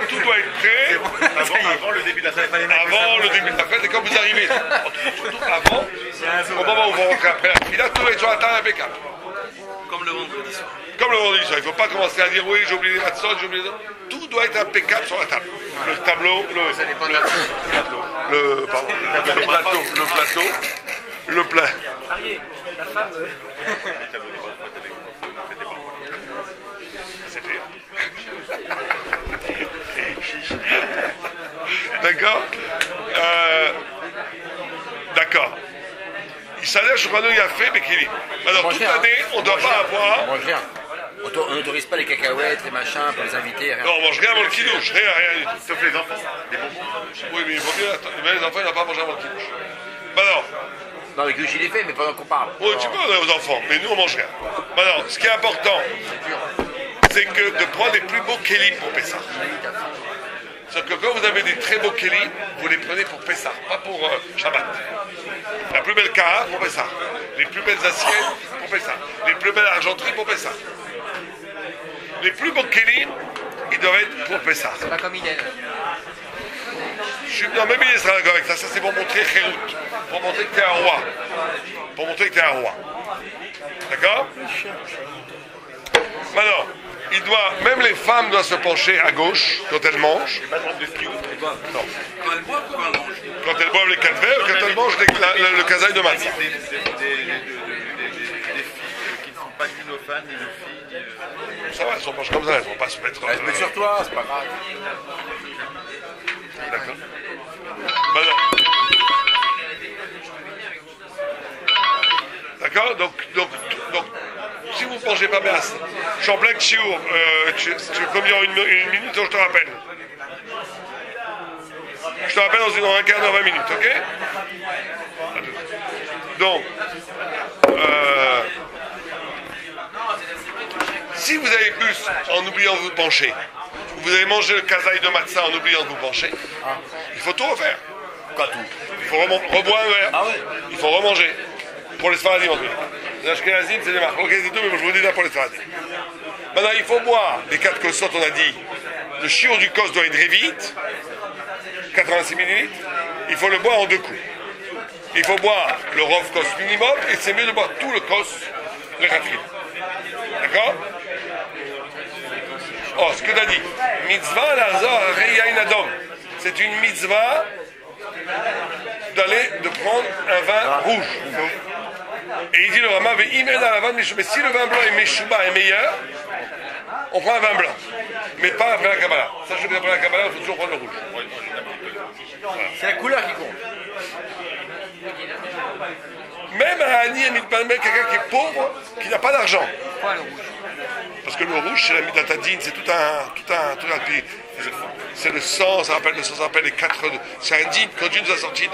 Tout doit être prêt Avant le début de la fête. Avant le début de la fête et quand vous arrivez. Surtout avant, au moment où vous rentrez après la fila, tout doit être sur la table impeccable. Comme le vendredi soir. Comme le vendredi soir, il ne faut pas commencer à dire oui, j'ai oublié les matzot, j'ai oublié les autres. Tout doit être impeccable sur la table. Le tableau, le plat. Arié, la femme. C'est pire. D'accord. D'accord. Il s'allait sur il a fait, mais qu'il est. Alors toute l'année, on ne doit pas avoir. On mange rien. On n'autorise pas les cacahuètes, les machins, pour les invités, rien. Non, on mange rien avant le kidouche, rien du tout. Sauf les enfants, des bonbons. Oui, mais il faut bien attendre. Mais les enfants, ils n'ont pas à manger avant le kidouche. Maintenant. Non, le kidouche, il est fait, mais pendant qu'on parle. Oui, tu peux donner aux enfants, mais nous, on mange rien. Maintenant, ce qui est important, c'est que de prendre les plus beaux kélim pour Pessah. C'est-à-dire que quand vous avez des très beaux kélim, vous les prenez pour Pessah, pas pour Shabbat. La plus belle carafe pour Pessah. Les plus belles assiettes pour Pessah. Les plus belles argenteries pour Pessah. Les plus beaux kélim, ils doivent être pour Pessah. C'est pas comme il est. Non, même il sera d'accord avec ça. Ça, c'est pour montrer Khérout. Pour montrer que tu es un roi. Pour montrer que tu es un roi. D'accord? Maintenant, même les femmes doivent se pencher à gauche quand elles mangent. Non. Quand elles boivent les 4 verres, quand elles mangent le kazaï de matzah. Des filles qui ne sont pas gynophanes, ni de filles. Ça va, elles sont penchées comme ça, elles ne vont pas se mettre. Elles se mettent sur toi, c'est pas grave. D'accord. Maintenant. D'accord, donc, si vous ne mangez pas bien, je suis en plein chiour, tu veux combien une minute, je te rappelle. Je te rappelle dans un quart d'heure, 20 minutes, ok? Donc, si vous avez plus en oubliant de vous pencher, vous avez mangé le kazaï de matzah en oubliant de vous pencher, il faut tout refaire. Quoi tout? Il faut reboire un verre. Ah ouais. Il faut remanger. Pour les Sfaradim en tout cas. Les Ashkenazim, c'est des marques. Ok, c'est tout, mais je vous dis là pour les Sfaradim. Maintenant, il faut boire les 4 kosot, on a dit. Le chiour du kos doit être vite, 86 ml. Il faut le boire en 2 coups. Il faut boire le rov kos minimum, et c'est mieux de boire tout le kos, le khatrim. D'accord? Oh, ce que tu as dit. Mitzvah l'azor reyain adom. C'est une mitzvah de prendre un vin rouge. Et il dit le Rama, mais si le vin blanc est Meshuba est meilleur, on prend un vin blanc. Mais pas après la Kabbalah. Sachez qu'après la Kabbalah, il faut toujours prendre le rouge. Voilà. C'est la couleur qui compte. Même à Annie et Mitpalmel, quelqu'un qui est pauvre, qui n'a pas d'argent. Pourquoi le rouge? Parce que le rouge, c'est la midatadine, c'est tout un pays. C'est le sang, ça rappelle les 4. C'est un dîne. Quand Dieu nous a sortis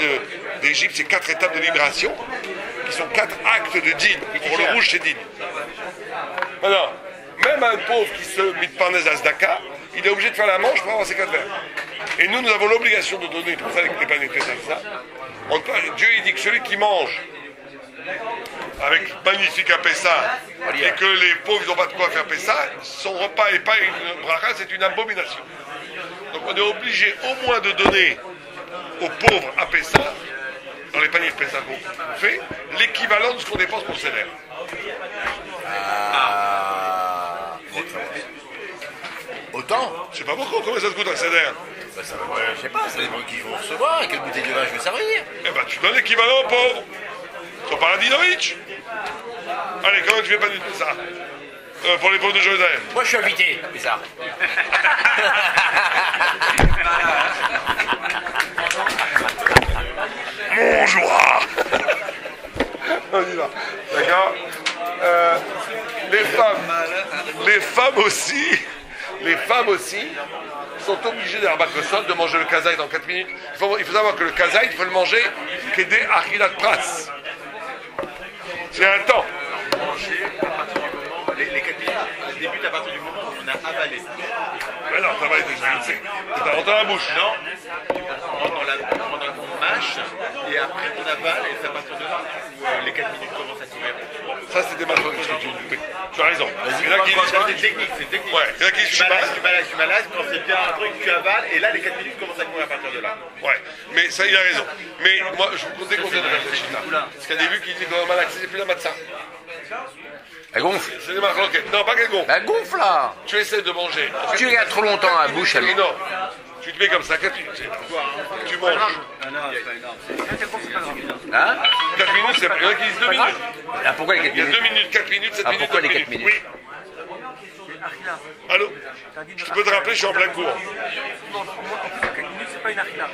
d'Égypte, c'est 4 étapes de libération, qui sont 4 actes de dîne. Pour le rouge, c'est dîne. Maintenant, même un pauvre qui se mit par les Azdaka, il est obligé de faire la manche pour avoir ses 4 verres. Et nous avons l'obligation de donner, pour ça, les paniers ça. Dieu, il dit que celui qui mange avec magnifique à Pessah, et que les pauvres n'ont pas de quoi faire Pessah, son repas n'est pas une bracha, c'est une abomination. Donc on est obligé au moins de donner aux pauvres à Pessah, dans les paniers de Pessah qu'on fait, l'équivalent de ce qu'on dépense pour Seder. Autant? Je sais pas beaucoup, combien ça te coûte un Seder? Ben ça, je sais pas, ça dépend qui je vais recevoir et quelle bouteille de vin je vais servir. Eh ben tu donnes l'équivalent aux pauvres. Sur Paradinovitch. Allez, comment tu fais pas du tout ça pour les pauvres de Jérusalem? Moi je suis invité, c'est ça. Mon joie. On y va. D'accord. Les femmes aussi sont obligées d'Arbakosot de manger le kazaï dans 4 minutes. Il faut savoir que le kazaï, il faut le manger qu'aider Achilat Pras. C'est un temps. Les 4 minutes débutent à partir du moment où on a avalé. Mais non, ça va être c'est rentré dans la bouche. Non, on mâche et après on avale et c'est à partir de là où les 4 minutes commencent à courir. Ça c'est des maçons que tu as raison. C'est technique, c'est technique. Ouais, il y en a qui tu malades, quand c'est bien un truc, tu avales et là les 4 minutes commencent à courir à partir de là. Ouais, mais ça il a raison. Mais moi je vous déconseille de faire cette chita. Parce qu'il y a des vues qui disent que Malak c'est plus la matzah. Elle gonfle. C'est des marloquettes. Non, pas qu'elle gonfle. Elle gonfle là. Tu essaies de manger. Tu regardes trop longtemps à la bouche, elle. Non. Tu te mets comme ça, 4 minutes. Tu manges. Non, c'est pas énorme. Hein? 4 minutes, c'est pas. Il y en a qui disent 2 minutes. Ah, pourquoi les 4 Il y a minutes? 2 minutes, 4 minutes, 7 minutes. Pourquoi les 4 minutes? Oui. Allô? Je peux te rappeler, je suis en plein cours. Non, en plus, 4 minutes, c'est pas une achila.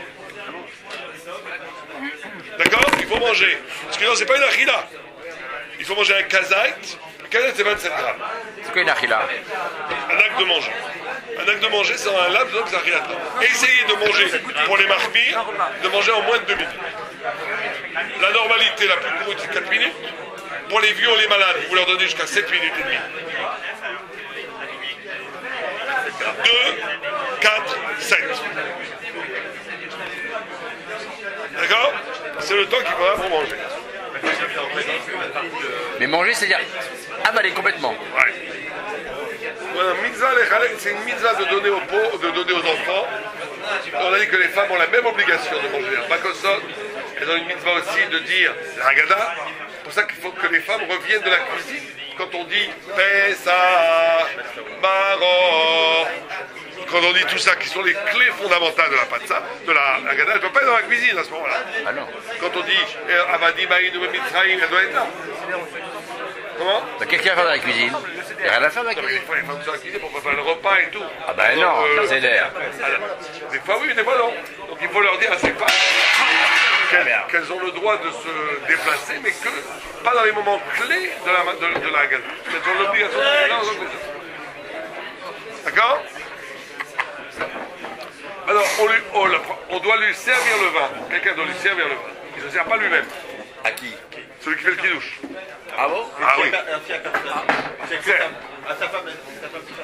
D'accord? Il faut manger. Parce que non, c'est pas une achila. Il faut manger un kazaït. Le kazaït, c'est 27 grammes. C'est quoi une achila? Un acte de manger. Un acte de manger, c'est un laps de Xariat. Essayez de manger, pour les marmires, de manger en moins de 2 minutes. La normalité la plus courte, c'est 4 minutes. Pour les vieux ou les malades, vous leur donnez jusqu'à 7 minutes et demie. 2, 4, 7. D'accord? C'est le temps qu'il faudra pour manger. Mais manger, c'est-à-dire avaler complètement. Ouais. Voilà, c'est une mitzvah de donner aux pauvres, de donner aux enfants. On a dit que les femmes ont la même obligation de manger. Bakosot, elles ont une mitzvah aussi de dire la Haggadah. C'est pour ça qu'il faut que les femmes reviennent de la cuisine quand on dit Pessah, Maror, quand on dit tout ça, qui sont les clés fondamentales de la patsa, de la Haggadah, elle ne peut pas être dans la cuisine à ce moment-là. Ah non. Quand on dit Avadi Ma'inu Mitzrayim, elle doit être là. Comment? Bah, qu'est-ce qu'il y a à faire dans la cuisine? Il n'y a rien à faire dans la cuisine. Il faut les femmes sur la cuisine pour préparer le repas et tout. Ah ben non, c'est l'air. Des fois oui, des fois non. Donc il faut leur dire à ces femmes qu'elles ont le droit de se déplacer, mais que pas dans les moments clés de la Haggadah. Qu'elles ont l'obligation de faire là aux autres. D'accord? Alors on doit lui servir le vin. Quelqu'un doit lui servir le vin. Il ne se sert pas lui-même. À qui? Celui qui fait le kidouche. Ah bon? Ah oui. À sa femme.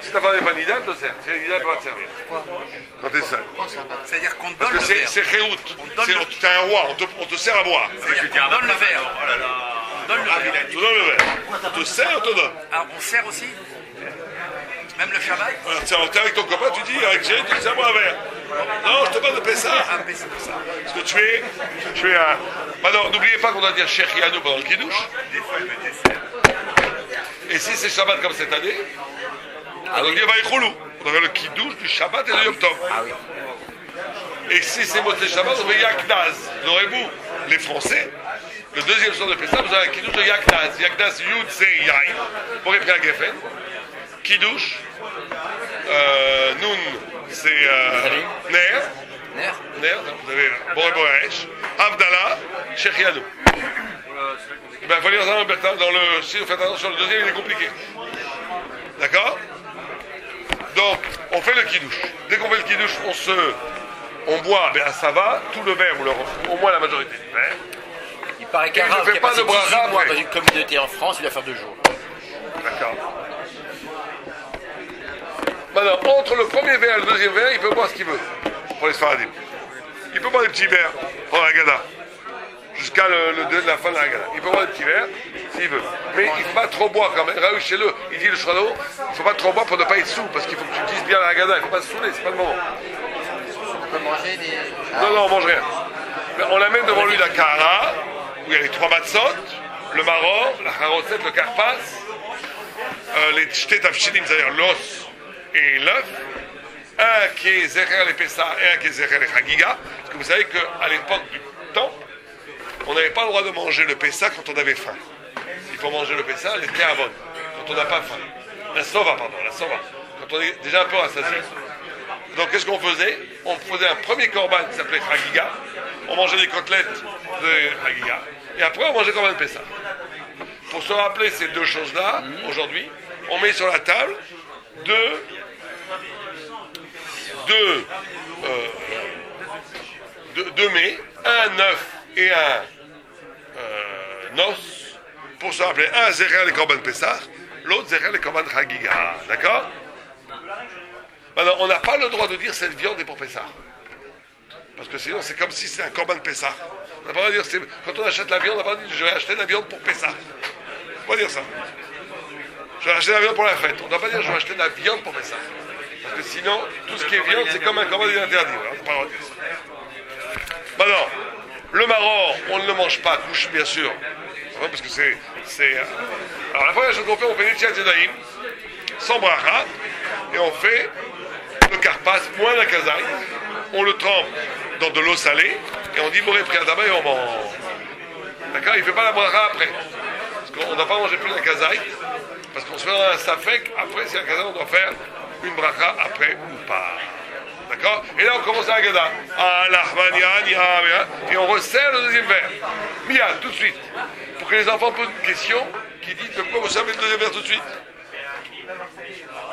Si ta femme n'est pas nida, elle te sert. Si elle est nida, elle va te servir. Quand t'es seul. C'est-à-dire qu'on donne Parce le que verre. c'est Réout. T'es un roi, on te sert à boire. C'est-à-dire qu'on donne le verre. On donne le verre. Tu donnes le verre. On te sert, on te donne. Ah, on sert aussi? Même le Shabbat? Alors, tiens, t'es avec ton copain, tu dis, avec Jerry, tu te sers moi un verre. Non, je te parle de Pessah. Parce que tu es un... Maintenant, n'oubliez pas qu'on doit dire Shechianu pendant le kidouche. Et si c'est Shabbat comme cette année, on doit dire Vaïchoulou. On doit faire le kidouche du Shabbat et du Yom Tov. Ah oui. Et si c'est Motzei Shabbat, on fait Yaknaz. Vous aurez-vous, les Français, le deuxième soir de Pessah, vous avez un kidouche de Yaknaz. Yaknaz, Yud, c'est Yaïn, pour écrire à Geffen. Kidouche, Nun, c'est Ner, vous avez Boré Boresh, Avdallah, Shechianu. Il faut lire ça dans le... Si vous faites attention, le deuxième, il est compliqué. D'accord? Donc, on fait le kidouche. Dès qu'on fait le kidouche, on boit, ben ça va, tout le verre, au moins la majorité du verre. Il paraît qu'un rave qui a passé 18 mois dans une communauté en France, il va faire 2 jours. D'accord. Maintenant, entre le premier verre et le deuxième verre, il peut boire ce qu'il veut, pour les Sfaradim. Il peut boire des petits verres pour la Haggadah, jusqu'à la fin de la Haggadah. Il peut boire des petits verres, s'il veut. Mais il ne faut pas trop boire quand même. Raoul chez le, il dit le Shrano, il ne faut pas trop boire pour ne pas être sous, parce qu'il faut que tu dises bien la Haggadah, il ne faut pas se saouler, c'est pas le moment. On peut manger des... Non, on mange rien. Mais on amène devant lui la Kahara, où il y a les 3 matzot, le maror, la charosset, le karpas, les shtet tafshinim, c'est-à-dire l'os et l'œuf, un qui est Zecher les Pessah et un qui est Zecher les Chagiga, parce que vous savez qu'à l'époque du temple, on n'avait pas le droit de manger le Pessah quand on avait faim. Il faut manger le Pessah, les Tehavon, quand on n'a pas faim. La Sova, quand on est déjà un peu rassasié. Donc qu'est-ce qu'on faisait? On faisait un premier korban qui s'appelait Chagiga, on mangeait des côtelettes de Chagiga, et après on mangeait korban Pessah. Pour se rappeler ces deux choses-là, aujourd'hui, on met sur la table deux mets, un œuf et un os, pour se rappeler, un Zecher les korban Pessah, l'autre Zecher les korban Chagiga, d'accord? Maintenant, on n'a pas le droit de dire cette viande est pour Pessah. Parce que sinon, c'est comme si c'était un korban Pessah. On n'a pas le droit de dire, quand on achète la viande, on n'a pas le droit de dire je vais acheter la viande pour Pessah. On va dire ça. Je vais acheter la viande pour la fête. On ne doit pas dire je vais acheter la viande pour Pessah. Parce que sinon, tout ce qui est viande, c'est comme un korban interdit. Voilà, on n'a pas le droit de dire ça. Maintenant, le maror, on ne le mange pas, couche bien sûr. Parce que c'est... Alors la première chose qu'on fait, on fait des tchiat zedaïm, sans bracha, et on fait le karpas, moins la kazaï, on le trempe dans de l'eau salée, et on dit boré priadaba et on mange. D'accord? Il ne fait pas la bracha après. Parce qu'on ne doit pas manger plus la kazaï, parce qu'on se fait un safek, après si la kazaï, on doit faire une bracha après ou pas. D'accord? Et là on commence à Haggadah. Et on resserre le deuxième verre. Mia, tout de suite. Pour que les enfants posent une question qui dit pourquoi vous servez le deuxième verre tout de suite?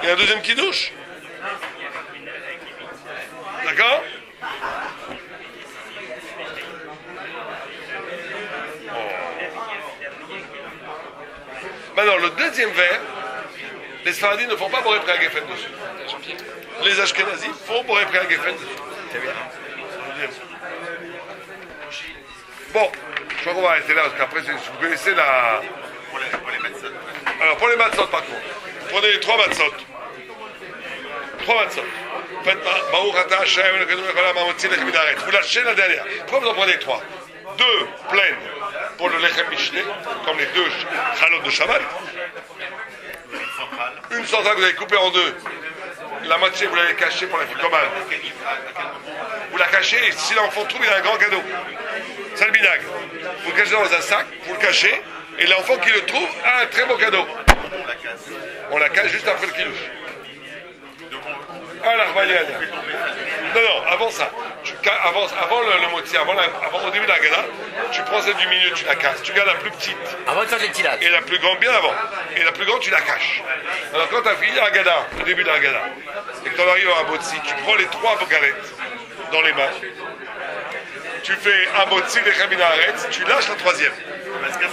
Il y a un deuxième qui douche. D'accord? Maintenant, le deuxième verre, les Sfaradim ne font pas Boré Pré à Geffen dessus. Les Ashkenazim font Boré Pré à Geffen dessus. Bon, je crois qu'on va arrêter là, parce qu'après, vous connaissez la... Pour les matzot. Alors, pour les matzot, par contre, prenez les 3 matzot. 3 matzot. Faites Baruch Ata Hashem, vous lâchez la dernière. Pourquoi vous en prenez 3? 2 pleines pour le lechem Mishneh, comme les 2 chalot de Shabbat. Une centrale que vous avez coupée en 2. La moitié, vous l'avez cachée pour la ficomane. Vous la cachez et si l'enfant trouve, il a un grand cadeau. C'est le binag. Vous le cachez dans un sac, vous le cachez, et l'enfant qui le trouve a un très beau cadeau. On la cache juste après le kidouche. Ah, la non, avant ça. Avant le moti, au début de la gala, tu prends celle du milieu, tu la casses. Tu gardes la plus petite. Avant de faire les tilates. Et la plus grande, bien avant. Et la plus grande, tu la caches. Alors quand tu as fini la gala, au début de la gala, et que tu arrives à un moti, tu prends les 3 galettes dans les mains. Tu fais un moti des Khaminaret, tu lâches la 3e.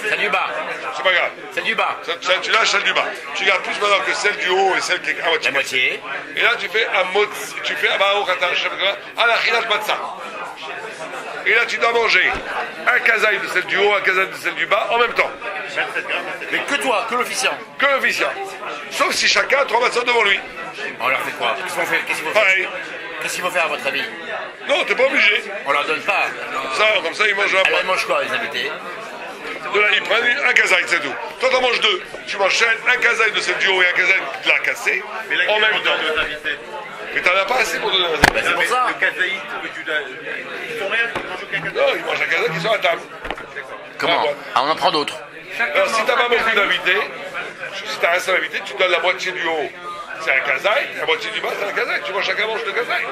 Celle du bas. C'est pas grave. Celle du bas. Tu lâches celle du bas. Tu gardes plus maintenant que celle du haut et celle qui est à moitié. La moitié. Et là, tu fais un motzi. Tu fais un barouk à la chilash matza. Et là, tu dois manger un kazaï de celle du haut, un kazaï de celle du bas en même temps. Mais que toi, que l'officiant. Que l'officiant. Sauf si chacun a 3 matzahs devant lui. On leur fait quoi? Qu'est-ce qu'il faut faire? Pareil. Qu'est-ce qu'il faut faire à votre avis? Non, t'es pas obligé. On leur donne pas. Ça, comme ça, ils mangent un Alors, ils mangent quoi, les invités? De là, ils prennent un kazaï, c'est tout. Toi, t'en manges 2. Tu manges un kazaï de celle du haut et un kazaï de la cassée. Mais là, en même temps. Mais t'en as pas assez pour donner un kazaï. C'est pour ça. Le kazaït que tu dois. Ils font rien, ils mangent aucun kazaït. Non, ils mangent un kazaï qui sont à table. Comment? Ah, on en prend d'autres. Alors, si t'as pas beaucoup d'invités, si t'as un seul invité, tu donnes la moitié du haut. C'est un kazaï, la moitié du bas, c'est un kazaï. Tu vois, chacun mange 2 kazaï.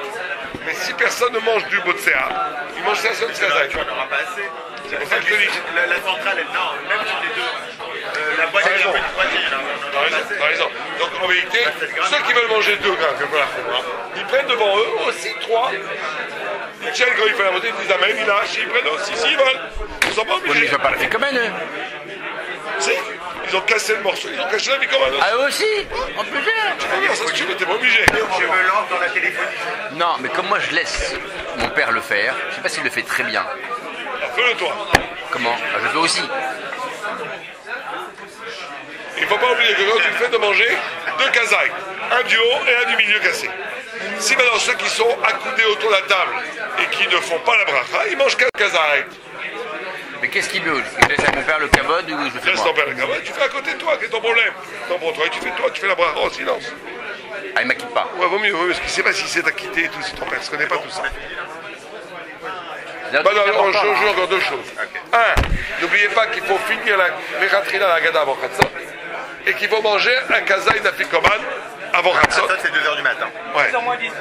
Mais si personne ne mange du botsea, il mange un seul kazaï. Tu n'en auras pas assez. C'est pour ça que je te dis. La centrale, elle, non, même sur les 2. La boîte, elle est un peu du poignet, là. T'as raison. Donc en vérité, ceux qui veulent manger 2 grammes, ils prennent devant eux aussi 3. Ils tiennent quand il fait la montée, ils disent amen, ils lâchent, ils prennent aussi s'ils veulent. Ils sont pas Oui, mais obligés. ils n'ont pas la ficomane, eux. Si, ils ont cassé le morceau, ils ont caché la vie comme un autre. Ah, eux aussi? On peut faire. Tu peux faire ça si tu veux, t'es pas obligé. Je me lance dans la téléphonie. Non, mais comme moi je laisse mon père le faire, je sais pas s'il le fait très bien. Fais-le toi. Comment? Ah, je le fais aussi. Il ne faut pas oublier que quand tu le fais de manger 2 kazaïs, un du haut et un du milieu cassé. Si maintenant ceux qui sont accoudés autour de la table et qui ne font pas la bracha, ils mangent 4 kazaïs. Mais qu'est-ce qu'il veut? Je laisse à mon père le kabod ou je le fais Laisse moi? ton père le kabod, tu fais à côté de toi, quel est ton problème? Non, pour toi, tu fais la bracha en silence. Ah, il m'acquitte pas. Ouais, vaut mieux, parce qu'il ne sait pas si c'est acquitté et tout, si ton père ne connaît pas tout ça. Là, Bah non, on joue encore 2 choses. N'oubliez pas qu'il faut finir la Mechatrila la Gada avant Khatsot et qu'il faut manger un kazaï d'afikoman avant Khatsot. Ça, c'est 2h du matin. Ouais. 2h-10.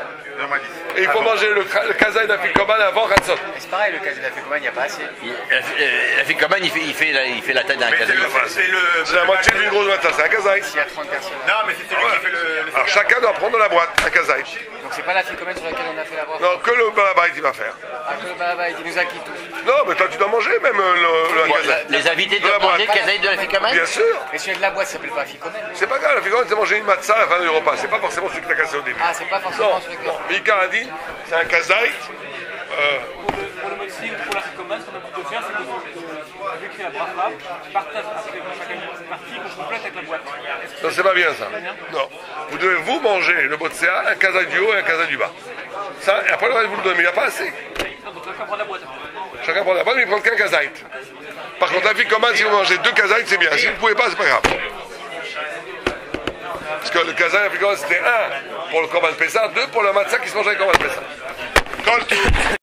Et il faut manger le kazaï d'afikoman avant Khatsot. C'est pareil, le kazaï d'afikoman, il n'y a pas assez. La ficomane, il fait la taille d'un kazaï. C'est la moitié d'une grosse matin, c'est un kazaï. S'il y a 30 personnes. Non, mais c'est celui qui fait le. Alors chacun doit prendre de la boîte, un kazaï. Donc c'est pas la ficomane sur laquelle on a fait la broche. Non, que le balabait il va faire. Ah, que le balabait, il nous a quitté tous. Non, mais toi tu dois manger même le kazaï. Les invités De la doivent manger le boîte. kazaï de la ficomane? Bien sûr. Et celui de la boîte s'appelle pas ficomane. C'est pas grave, la figurine c'est manger une matzah à la fin du repas. C'est pas forcément celui que t'as cassé au début. Ah, c'est pas forcément Non, celui que. non. Mais Ikaradine, c'est un kazaï. Pour le motzi ou pour la ficomane, ce qu'on a plutôt faire, c'est que j'écris la bracha, je partage après chacun une partie, qu'on complète avec la boîte. Non, c'est pas bien ça. Non. Vous devez vous manger le botsea, un kazaï du haut et un kazaï du bas. Ça, et après le reste vous le donnez, mais il n'y a pas assez. Non, donc chacun prend la boîte. Chacun prend la boîte, mais il prend qu'un kazaï. Par contre, la ficomane, si vous mangez 2 kazaïs, c'est bien. Si vous ne pouvez pas, c'est pas grave. Parce que le kazaï, la ficomane, c'était 1 pour le korban pessah, 2 pour le matzah qui se mange avec le korban pessah. Quand